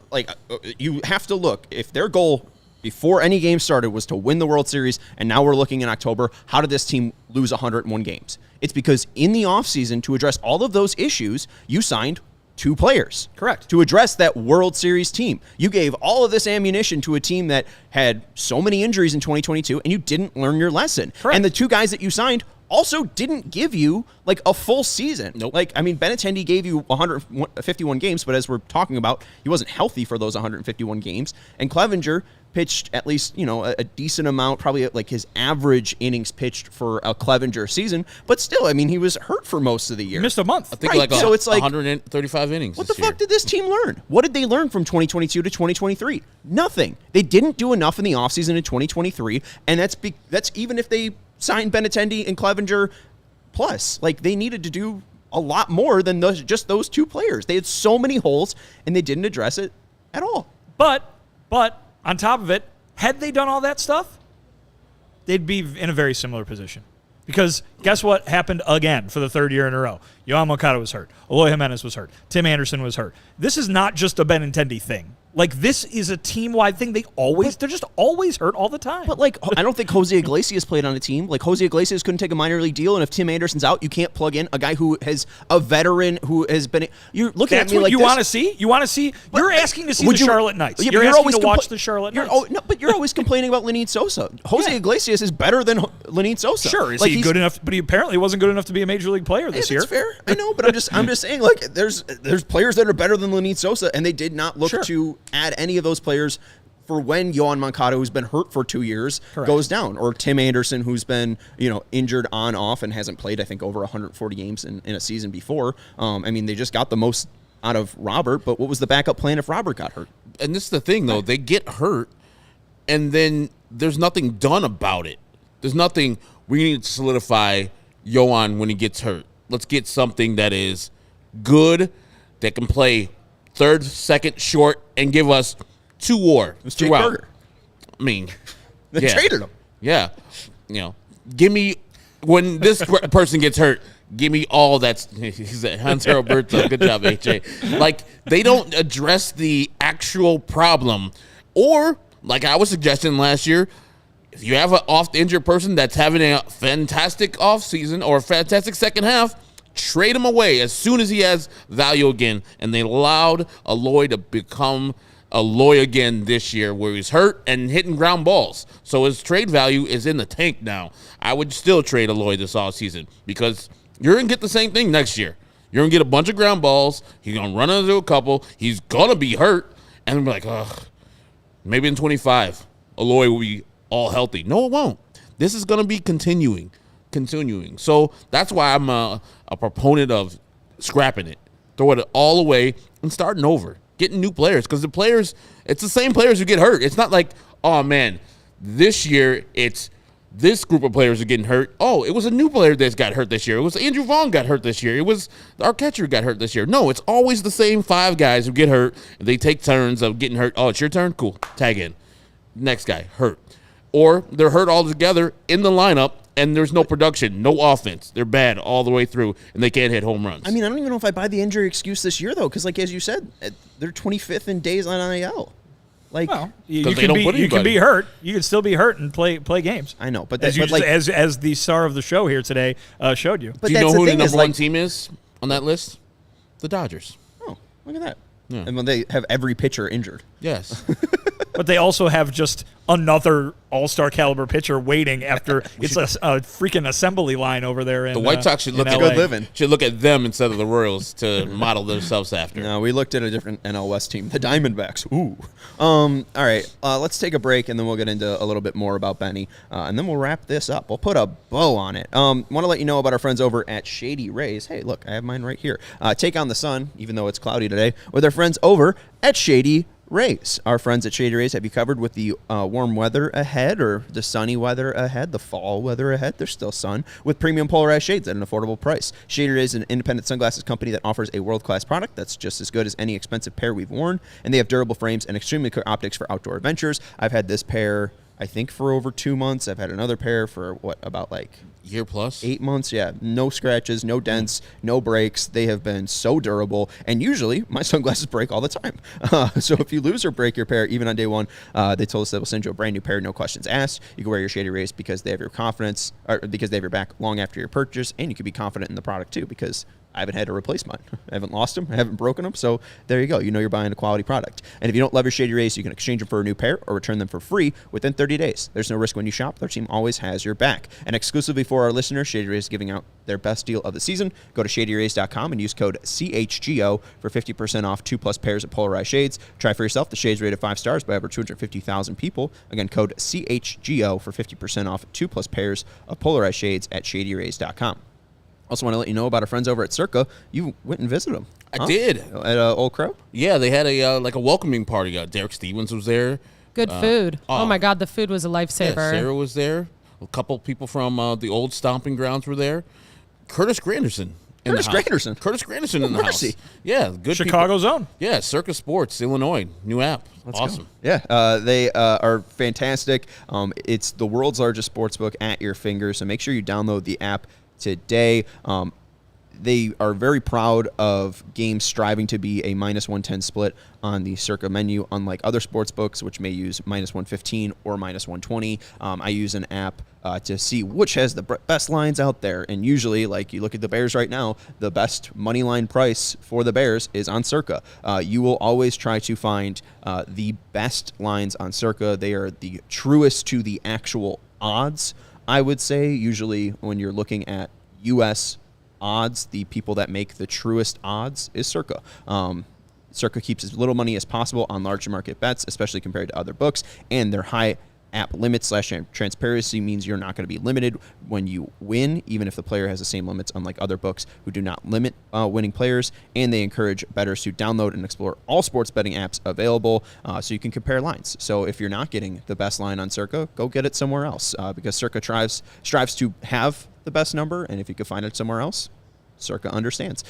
you have to look. If their goal before any game started was to win the World Series, and now we're looking in October, how did this team lose 101 games? It's because in the offseason, to address all of those issues, you signed 2 players. Correct. To address that World Series team. You gave all of this ammunition to a team that had so many injuries in 2022, and you didn't learn your lesson. Correct. And the 2 guys that you signed also didn't give you a full season. Nope. Benintendi gave you 151 games, but as we're talking about, he wasn't healthy for those 151 games. And Clevenger pitched at least, a decent amount, probably his average innings pitched for a Clevenger season. But still, he was hurt for most of the year. Missed a month. I think so it's 135 innings. What the fuck did this team learn? What did they learn from 2022 to 2023? Nothing. They didn't do enough in the offseason in 2023, and that's even if they signed Benintendi and Clevenger plus. They needed to do a lot more than just those 2 players. They had so many holes, and they didn't address it at all. But on top of it, had they done all that stuff, they'd be in a very similar position. Because guess what happened again for the 3rd year in a row? Yoán Moncada was hurt. Eloy Jimenez was hurt. Tim Anderson was hurt. This is not just a Benintendi thing. Like, this is a team-wide thing. They're just always hurt all the time. But, like, I don't think Jose Iglesias played on a team. Like, Jose Iglesias couldn't take a minor league deal, and if Tim Anderson's out, you can't plug in a guy who has a veteran who has been. You're looking That's at me what like you this. want to see? You want to see? You're asking to see the Charlotte Knights. Yeah, you're you're asking always to watch the Charlotte Knights. But you're always complaining about Lenyn Sosa. Jose Iglesias is better than Lenyn Sosa. Sure, is like, he good enough? But he apparently wasn't good enough to be a major league player this year. That's fair. I know, but I'm just saying, like, there's players that are better than Lenyn Sosa, and they did not look to add any of those players for when Yohan Moncada, who's been hurt for 2 years, goes down, or Tim Anderson, who's been injured on off and hasn't played, I think, over 140 games in a season before. I mean, they just got the most out of Robert, but what was the backup plan if Robert got hurt? And this is the thing, though. They get hurt, and then there's nothing done about it. There's nothing. We need to solidify Yohan when he gets hurt. Let's get something that is good, that can play third, second, short, and give us 2 WAR throughout. Burger. I mean, They traded him. Yeah. Give me, when this person gets hurt, give me all that's, he's at Hans Roberto. Good job, HJ. Like, they don't address the actual problem. Or, like I was suggesting last year, if you have an oft-injured person that's having a fantastic offseason or a fantastic second half, trade him away as soon as he has value again. And they allowed Aloy to become Aloy again this year, where he's hurt and hitting ground balls. So his trade value is in the tank now. I would still trade Aloy this offseason because you're going to get the same thing next year. You're going to get a bunch of ground balls. He's going to run into a couple. He's going to be hurt. And we're like, ugh, maybe in 25, Aloy will be all healthy. No, it won't. This is going to be continuing. So that's why I'm a proponent of scrapping it, throwing it all away and starting over. Getting new players, because the players, it's the same players who get hurt. It's not like, oh, man, this year it's this group of players are getting hurt. Oh, it was a new player that's got hurt this year. It was Andrew Vaughn got hurt this year. It was our catcher got hurt this year. No, it's always the same 5 guys who get hurt. And they take turns of getting hurt. Oh, it's your turn? Cool. Tag in. Next guy, hurt. Or they're hurt all together in the lineup, and there's no production, no offense. They're bad all the way through, and they can't hit home runs. I mean, I don't even know if I buy the injury excuse this year, though, because, like, as you said, they're 25th in days on IL. Like, well, you can be hurt. You can still be hurt and play games. I know, but as the star of the show here today showed you. But do you know who the number one team is on that list? The Dodgers. Oh, look at that. Yeah. And when they have every pitcher injured. Yes. But they also have just another all-star caliber pitcher waiting after it's a freaking assembly line over there. In, the White Sox should look at them instead of the Royals to model themselves after. No, we looked at a different NL West team, the Diamondbacks. Ooh. All right, let's take a break, and then we'll get into a little bit more about Benny, and then we'll wrap this up. We'll put a bow on it. Want to let you know about our friends over at Shady Rays. Hey, look, I have mine right here. Take on the sun, even though it's cloudy today, with our friends over at Shady Rays. Our friends at Shady Rays have you covered with the warm weather ahead, or the sunny weather ahead, the fall weather ahead. There's still sun with premium polarized shades at an affordable price. Shady Rays is an independent sunglasses company that offers a world-class product that's just as good as any expensive pair we've worn, and they have durable frames and extremely clear optics for outdoor adventures. I've had this pair, I think, for over 2 months. I've had another pair for about year plus 8 months. Yeah, no scratches, no dents, no breaks. They have been so durable, and usually my sunglasses break all the time. So if you lose or break your pair even on day one, they told us they will send you a brand new pair, no questions asked. You can wear your Shady Rays because they have your confidence, or because they have your back long after your purchase, and you can be confident in the product too, because I haven't had to replace mine. I haven't lost them. I haven't broken them. So there you go. You know you're buying a quality product. And if you don't love your Shady Rays, you can exchange them for a new pair or return them for free within 30 days. There's no risk when you shop. Their team always has your back. And exclusively for our listeners, Shady Rays is giving out their best deal of the season. Go to shadyrays.com and use code CHGO for 50% off 2+ pairs of polarized shades. Try for yourself. The shades rated 5 stars by over 250,000 people. Again, code CHGO for 50% off 2+ pairs of polarized shades at shadyrays.com. Also want to let you know about our friends over at Circa. You went and visited them. I did. At Old Crow? Yeah, they had a welcoming party. Derek Stevens was there. Good food. Oh, my God, the food was a lifesaver. Yeah, Sarah was there. A couple people from the old stomping grounds were there. Curtis Granderson. Curtis Granderson in the house. Yeah, good Chicago's own. Yeah, Circa Sports, Illinois. New app. Awesome. Go. Yeah, they are fantastic. It's the world's largest sportsbook at your fingers, so make sure you download the app today. They are very proud of games striving to be a -110 split on the Circa menu, unlike other sports books, which may use -115 or -120. I use an app to see which has the best lines out there. And usually, like you look at the Bears right now, the best money line price for the Bears is on Circa. You will always try to find the best lines on Circa. They are the truest to the actual odds, I would say. Usually when you're looking at U.S. odds, the people that make the truest odds is Circa. Circa keeps as little money as possible on large market bets, especially compared to other books, and their high app limit / transparency means you're not going to be limited when you win, even if the player has the same limits, unlike other books who do not limit winning players. And they encourage bettors to download and explore all sports betting apps available so you can compare lines. So if you're not getting the best line on Circa, go get it somewhere else because Circa strives to have the best number, and if you can find it somewhere else, Circa understands.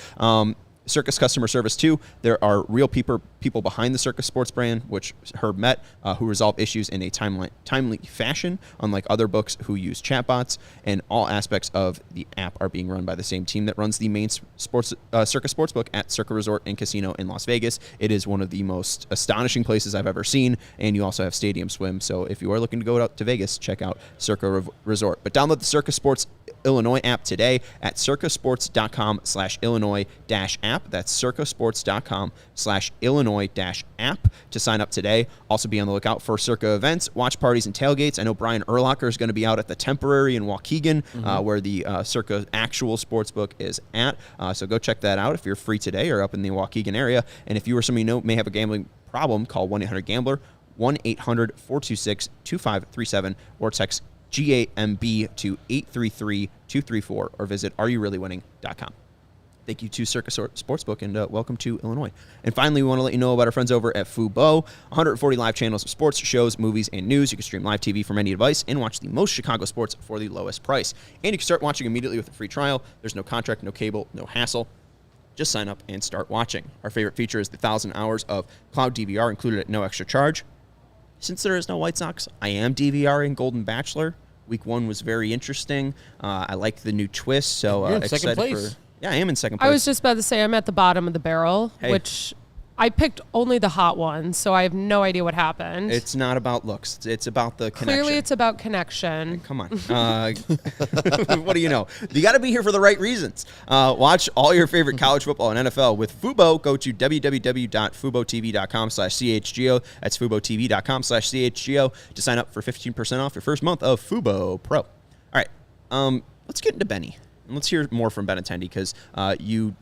Circa's customer service, too. There are real people behind the Circa sports brand, which Herb met, who resolve issues in a timely fashion, unlike other books who use chatbots. And all aspects of the app are being run by the same team that runs the main Circa sportsbook at Circa Resort and Casino in Las Vegas. It is one of the most astonishing places I've ever seen, and you also have Stadium Swim. So if you are looking to go out to Vegas, check out Circa Resort. But download the Circa Sports Illinois app today at circasports.com/Illinois-app. That's circasports.com/Illinois-app to sign up today. Also be on the lookout for Circa events, watch parties, and tailgates. I know Brian Urlacher is going to be out at the Temporary in Waukegan, where the Circa actual sportsbook is at. So go check that out if you're free today or up in the Waukegan area. And if you or somebody you know may have a gambling problem, call 1-800-GAMBLER, 1-800-426-2537, or text GAMB to 833-234 or visit areyoureallywinning.com. Thank you to Circa Sportsbook, and welcome to Illinois. And finally, we want to let you know about our friends over at Fubo. 140 live channels of sports, shows, movies, and news. You can stream live TV from any device and watch the most Chicago sports for the lowest price. And you can start watching immediately with a free trial. There's no contract, no cable, no hassle. Just sign up and start watching. Our favorite feature is the 1,000 hours of cloud DVR included at no extra charge. Since there is no White Sox, I am DVRing Golden Bachelor. Week 1 was very interesting. I like the new twist, so You're in excited second place. Yeah, I am in second place. I was just about to say I'm at the bottom of the barrel, which I picked only the hot one, so I have no idea what happened. It's not about looks. It's about the connection. Clearly, it's about connection. Come on. What do you know? You got to be here for the right reasons. Watch all your favorite college football and NFL with Fubo. Go to www.fubotv.com/CHGO. That's fubotv.com/CHGO to sign up for 15% off your first month of Fubo Pro. All right. Let's get into Benny. And let's hear more from Benintendi because you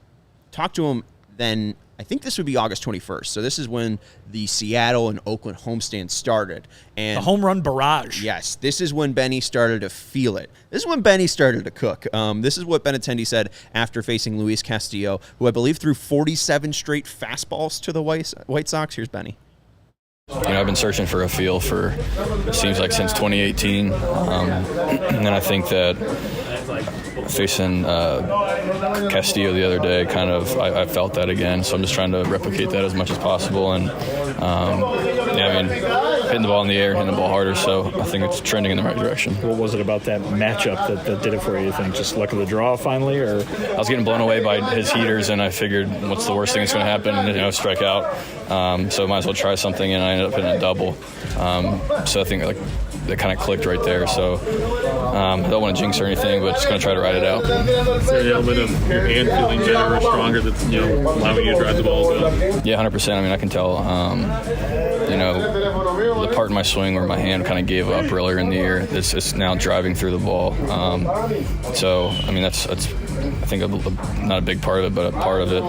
talked to him then. I think this would be August 21st. So this is when the Seattle and Oakland homestand started. And the home run barrage. Yes, this is when Benny started to feel it. This is when Benny started to cook. This is what Benintendi said after facing Luis Castillo, who I believe threw 47 straight fastballs to the White Sox. Here's Benny. I've been searching for a feel for, it seems like, since 2018. And I think that facing Castillo the other day, I felt that again. So I'm just trying to replicate that as much as possible. And, hitting the ball in the air, hitting the ball harder. So I think it's trending in the right direction. What was it about that matchup that did it for you? You think just luck of the draw finally? Or I was getting blown away by his heaters, and I figured, what's the worst thing that's going to happen? And, strike out. So might as well try something, and I ended up hitting a double. So I think that kind of clicked right there. So I don't want to jinx or anything, but just going to try to ride it out. Is there an element of your hand feeling better or stronger that's allowing you to drive the ball as well? Yeah, 100%. I can tell. The part in my swing where my hand kind of gave up earlier in the year, it's now driving through the ball. That's I think not a big part of it, but a part of it.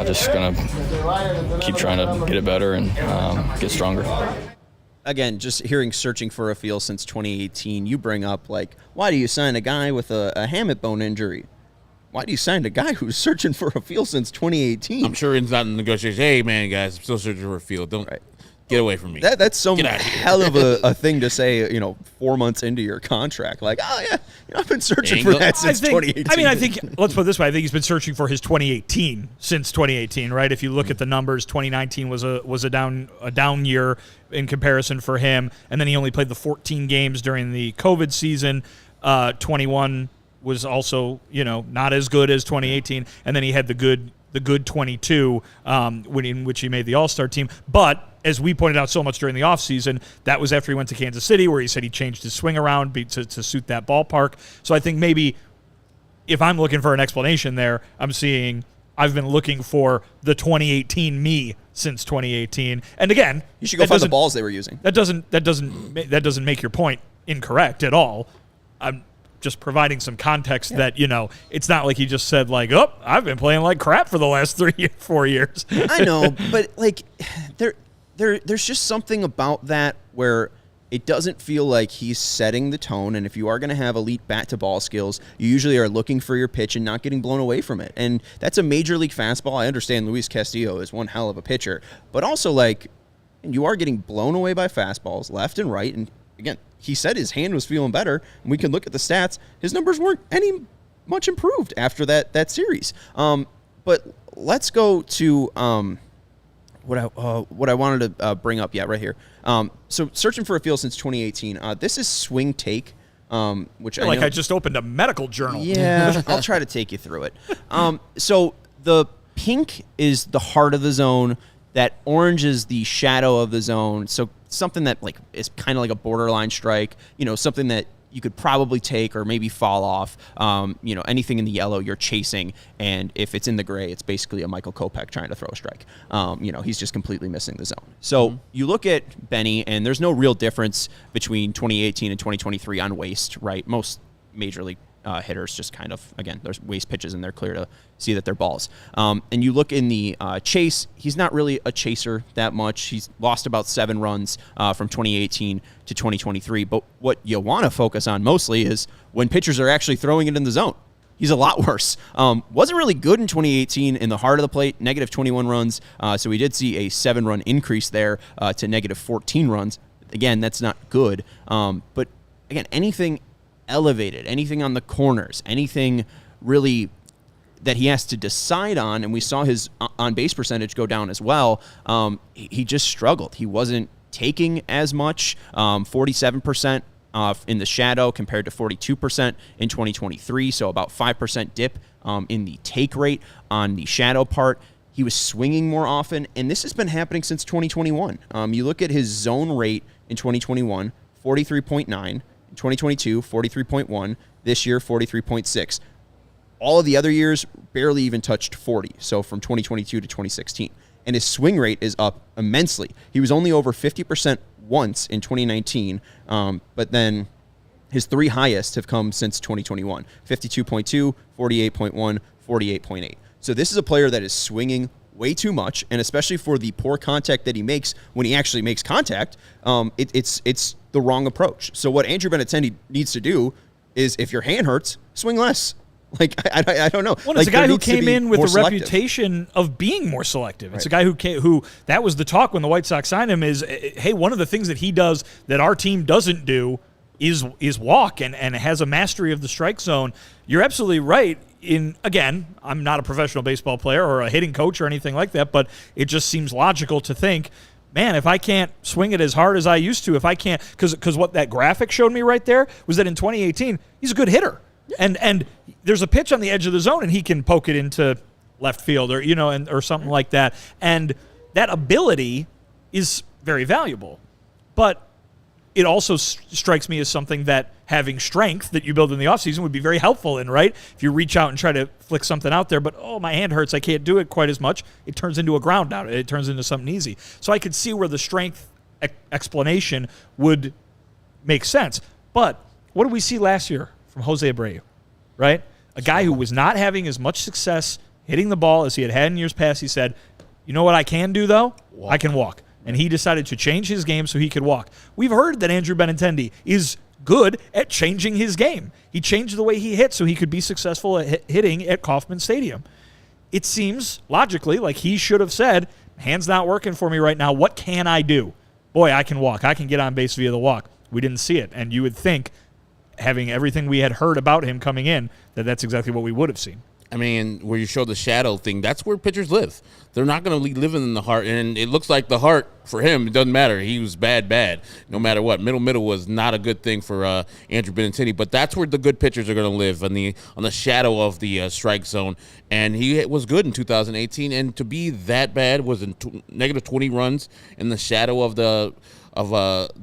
Just going to keep trying to get it better and get stronger. Again, just hearing searching for a feel since 2018, you bring up, why do you sign a guy with a hamate bone injury? Why do you sign a guy who's searching for a feel since 2018? I'm sure it's not in negotiations. Hey, man, guys, I'm still searching for a field. Don't get away from me. That's some hell of a thing to say, 4 months into your contract. I've been searching for that since 2018. I think, let's put it this way. I think he's been searching for his 2018 since 2018, right? If you look at the numbers, 2019 was a down year in comparison for him, and then he only played the 14 games during the COVID season. 21 was also, not as good as 2018, and then he had the good 22 in which he made the All-Star team. But as we pointed out so much during the offseason, that was after he went to Kansas City, where he said he changed his swing around to suit that ballpark. So I think maybe if I'm looking for an explanation there, I've been looking for the 2018 me since 2018. And again, you should go find the balls they were using. That doesn't make your point incorrect at all. I'm just providing some context that, it's not like he just said like, oh, I've been playing like crap for the last 4 years. I know, but like there's just something about that where it doesn't feel like he's setting the tone. And if you are going to have elite bat-to-ball skills, you usually are looking for your pitch and not getting blown away from it. And that's a major league fastball. I understand Luis Castillo is one hell of a pitcher, but also like you are getting blown away by fastballs left and right. And again, he said his hand was feeling better, and we can look at the stats. His numbers weren't any much improved after that series. But let's go to what I wanted to bring up right here. So searching for a feel since 2018. This is Swing Take, which I just opened a medical journal. Yeah, I'll try to take you through it. So the pink is the heart of the zone. That orange is the shadow of the zone. So something that like is kind of like a borderline strike. Something that you could probably take or maybe fall off. Anything in the yellow you're chasing, and if it's in the gray, it's basically a Michael Kopech trying to throw a strike. He's just completely missing the zone. So you look at Benny, and there's no real difference between 2018 and 2023 on waste, right? Most major league hitters just kind of, again, there's waste pitches and they're clear to see that they're balls. And you look in the chase, he's not really a chaser that much. He's lost about 7 runs from 2018 to 2023. But what you want to focus on mostly is when pitchers are actually throwing it in the zone. He's a lot worse. Wasn't really good in 2018 in the heart of the plate, negative 21 runs. So we did see a 7-run increase there to negative 14 runs. Again, that's not good. But again, anything elevated, anything on the corners, anything really that he has to decide on, and we saw his on-base percentage go down as well, he just struggled. He wasn't taking as much, 47% in the shadow compared to 42% in 2023, so about 5% dip in the take rate on the shadow part. He was swinging more often, and this has been happening since 2021. You look at his zone rate in 2021, 43.9, 2022, 43.1. This year, 43.6. All of the other years barely even touched 40. So from 2022 to 2016. And his swing rate is up immensely. He was only over 50% once in 2019. But then his 3 highest have come since 2021. 52.2, 48.1, 48.8. So this is a player that is swinging way too much, and especially for the poor contact that he makes when he actually makes contact, it's the wrong approach. So what Andrew Benintendi needs to do is, if your hand hurts, swing less. Like, I don't know. Well, it's a guy who came in with a reputation of being more selective. It's a guy who that was the talk when the White Sox signed him is, hey, one of the things that he does that our team doesn't do is walk and has a mastery of the strike zone. You're absolutely right. Again, I'm not a professional baseball player or a hitting coach or anything like that, but it just seems logical to think, man, if I can't swing it as hard as I used to, if I can't, because what that graphic showed me right there was that in 2018, he's a good hitter. And there's a pitch on the edge of the zone, and he can poke it into left field or, or something like that. And that ability is very valuable. But it also strikes me as something that having strength that you build in the offseason would be very helpful in, right? If you reach out and try to flick something out there, but, oh, my hand hurts, I can't do it quite as much, it turns into a ground out. It turns into something easy. So I could see where the strength explanation would make sense. But what did we see last year from Jose Abreu, right? A guy who was not having as much success hitting the ball as he had in years past. He said, you know what I can do, though? I can walk. And he decided to change his game so he could walk. We've heard that Andrew Benintendi is good at changing his game. He changed the way he hit so he could be successful at hitting at Kauffman Stadium. It seems logically like he should have said, hand's not working for me right now. What can I do? Boy, I can walk. I can get on base via the walk. We didn't see it. And you would think, having everything we had heard about him coming in, that that's exactly what we would have seen. I mean, where you show the shadow thing, that's where pitchers live. They're not going to be living in the heart, and it looks like the heart for him, it doesn't matter. He was bad, no matter what. Middle was not a good thing for Andrew Benintendi, but that's where the good pitchers are going to live, on the shadow of the strike zone. And he was good in 2018, and to be that bad, was in negative 20 runs in the shadow of the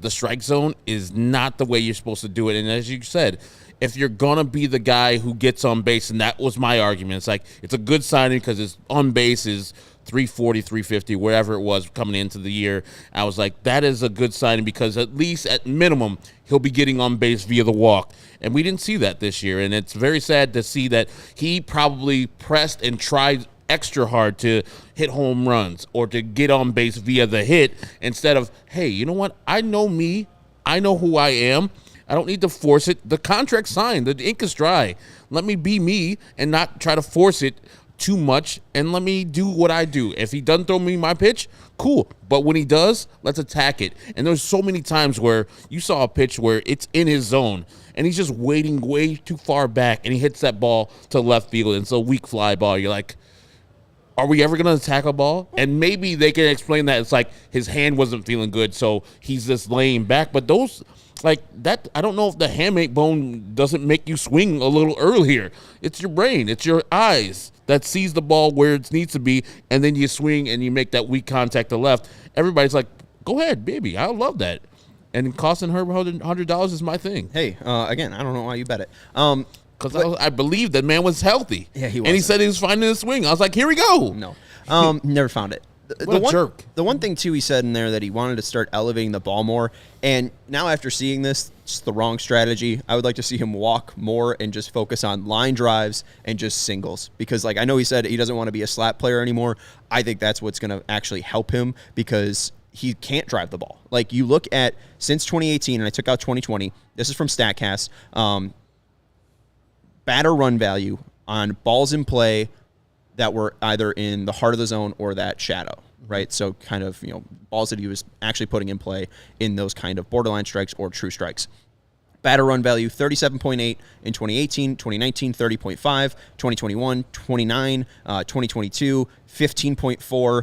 strike zone, is not the way you're supposed to do it. And as you said, if you're going to be the guy who gets on base, and that was my argument, it's like it's a good signing because his on base is 340, 350, wherever it was coming into the year. I was like, that is a good signing because at least at minimum, he'll be getting on base via the walk. And we didn't see that this year. And it's very sad to see that he probably pressed and tried extra hard to hit home runs or to get on base via the hit instead of, hey, you know what? I know me. I know who I am. I don't need to force it. The contract's signed. The ink is dry. Let me be me and not try to force it too much, and let me do what I do. If he doesn't throw me my pitch, cool. But when he does, let's attack it. And there's so many times where you saw a pitch where it's in his zone, and he's just waiting way too far back, and he hits that ball to left field, and it's a weak fly ball. You're like, are we ever going to attack a ball? And maybe they can explain that it's like his hand wasn't feeling good, so he's just laying back. But those, like that, I don't know if the hamate bone doesn't make you swing a little earlier. It's your brain. It's your eyes that sees the ball where it needs to be, and then you swing and you make that weak contact to left. Everybody's like, go ahead, baby. I love that. And costing her $100 is my thing. Hey, again, I don't know why you bet it. Because I believe that man was healthy. Yeah, he was. And he said he was finding his swing. I was like, here we go. No. Never found it. What a jerk. The one thing, too, he said in there that he wanted to start elevating the ball more. And now after seeing this, it's the wrong strategy. I would like to see him walk more and just focus on line drives and just singles. Because, like, I know he said he doesn't want to be a slap player anymore. I think that's what's going to actually help him because he can't drive the ball. Like, you look at since 2018, and I took out 2020. This is from StatCast. Batter run value on balls in play that were either in the heart of the zone or that shadow, right? So kind of, balls that he was actually putting in play in those kind of borderline strikes or true strikes. Batter run value, 37.8 in 2018, 2019, 30.5, 2021, 29, 2022, 15.4,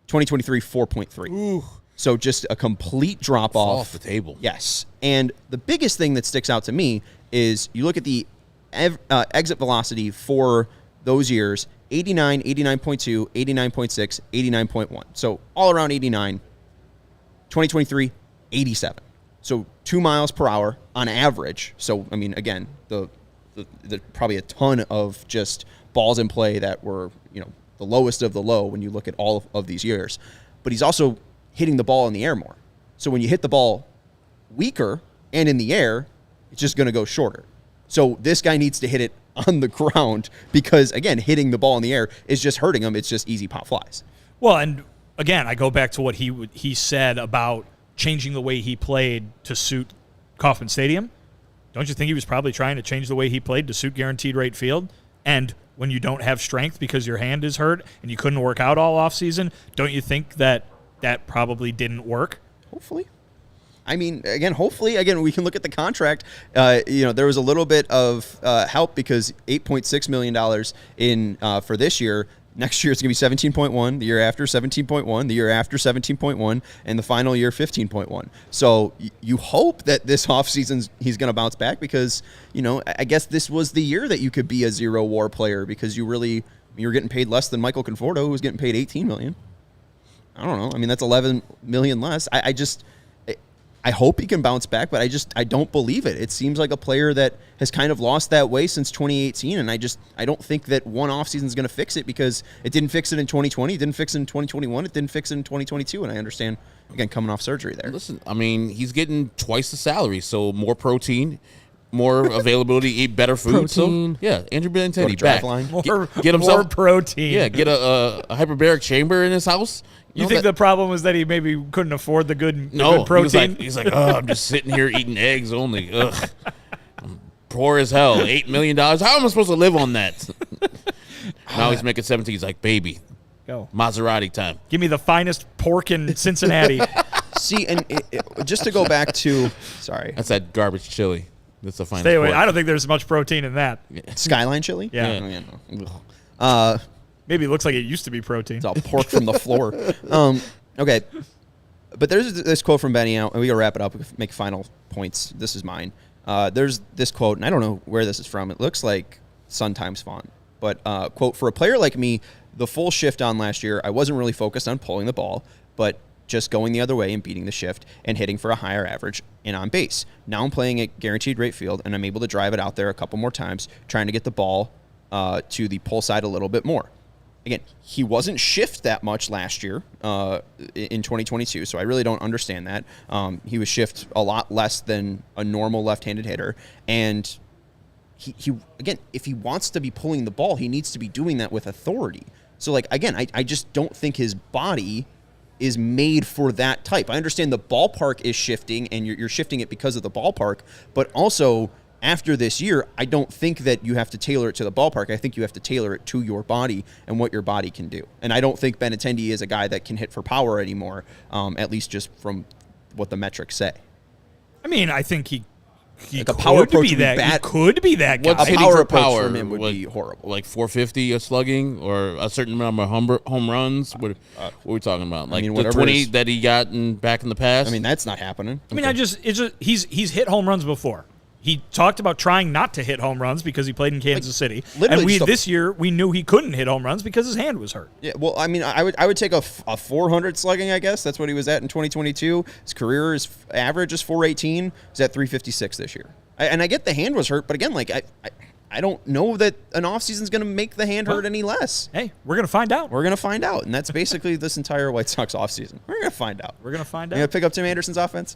2023, 4.3. Ooh. So just a complete drop-off. Off the table. Yes. And the biggest thing that sticks out to me is you look at the exit velocity for those years, 89, 89.2, 89.6, 89.1. So all around 89. 2023, 87. So 2 miles per hour on average. So, I mean, again, the probably a ton of just balls in play that were, the lowest of the low when you look at all of these years. But he's also hitting the ball in the air more. So when you hit the ball weaker and in the air, it's just going to go shorter. So this guy needs to hit it on the ground because, again, hitting the ball in the air is just hurting him. It's just easy pop flies. Well, and again, I go back to what he said about changing the way he played to suit Kauffman Stadium. Don't you think he was probably trying to change the way he played to suit guaranteed rate field? And when you don't have strength because your hand is hurt and you couldn't work out all offseason, don't you think that probably didn't work? Hopefully. I mean, again, hopefully, we can look at the contract. There was a little bit of help because $8.6 million in for this year. Next year, it's going to be 17.1. The year after, 17.1. The year after, 17.1. And the final year, 15.1. So you hope that this offseason he's going to bounce back because, I guess this was the year that you could be a zero WAR player because you're getting paid less than Michael Conforto, who was getting paid $18 million. I don't know. I mean, that's $11 million less. I hope he can bounce back, but I don't believe it. It seems like a player that has kind of lost that way since 2018, and I don't think that one offseason is going to fix it because it didn't fix it in 2020, it didn't fix it in 2021, it didn't fix it in 2022, and I understand, again, coming off surgery there. Listen, I mean, he's getting twice the salary, so more protein, more availability, eat better food. Protein. So, yeah, Andrew Benintendi back. Get himself more protein. Yeah, get a hyperbaric chamber in his house. You think the problem was that he maybe couldn't afford the good protein? He's like, I'm just sitting here eating eggs only. Ugh. I'm poor as hell. $8 million. How am I supposed to live on that? Now he's making 17. He's like, baby, go Maserati time. Give me the finest pork in Cincinnati. See, and just to go back to, sorry. That's that garbage chili. That's the final. Stay away. I don't think there's much protein in that. Skyline chili? Yeah. Maybe it looks like it used to be protein. It's all pork from the floor. Okay. But there's this quote from Benny out, and we got to wrap it up. We make final points. This is mine. There's this quote, and I don't know where this is from. It looks like Sun Times font. But, quote, for a player like me, the full shift on last year, I wasn't really focused on pulling the ball, but just going the other way and beating the shift and hitting for a higher average and on base. Now I'm playing at guaranteed rate field, and I'm able to drive it out there a couple more times, trying to get the ball to the pull side a little bit more. Again, he wasn't shift that much last year in 2022, so I really don't understand that. He was shift a lot less than a normal left-handed hitter, and he again, if he wants to be pulling the ball, he needs to be doing that with authority. So, like, again, I just don't think his body is made for that type. I understand the ballpark is shifting, and you're shifting it because of the ballpark, but also after this year, I don't think that you have to tailor it to the ballpark. I think you have to tailor it to your body and what your body can do. And I don't think Benintendi is a guy that can hit for power anymore, at least just from what the metrics say. I mean, I think he like a power approach would be bad. He could be that guy. What's a power approach from him would be horrible. Like 450 a slugging or a certain number of home runs? What are we talking about? Like the 20 that he got back in the past? I mean, that's not happening. I mean, he's hit home runs before. He talked about trying not to hit home runs because he played in Kansas City. And this year, we knew he couldn't hit home runs because his hand was hurt. Yeah, well, I mean, I would take a 400 slugging, I guess. That's what he was at in 2022. His career, his average is 418. He's at 356 this year. And I get the hand was hurt, but again, like, I don't know that an offseason is going to make the hand hurt any less. Hey, we're going to find out. We're going to find out, and that's basically this entire White Sox offseason. We're going to find out. We're going to find out. We're going to pick up Tim Anderson's offense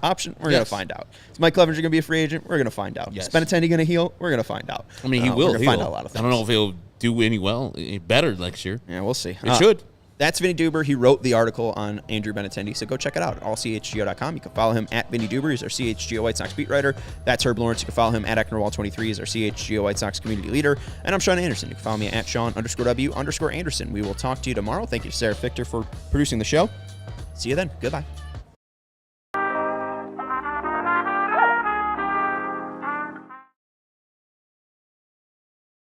option. We're going to find out. Is Mike Clevenger going to be a free agent? We're going to find out. Yes. Is Benintendi going to heal? We're going to find out. I mean, he will. We're going to find out a lot of things. I don't know if he'll do any better next year. Yeah, we'll see. It should. That's Vinnie Duber. He wrote the article on Andrew Benintendi, so go check it out at allchgo.com. You can follow him at Vinnie Duber. He's our CHGO White Sox beat writer. That's Herb Lawrence. You can follow him at Ecknerwall23. He's our CHGO White Sox community leader. And I'm Sean Anderson. You can follow me at Sean_W_Anderson. We will talk to you tomorrow. Thank you to Sarah Fichter for producing the show. See you then. Goodbye.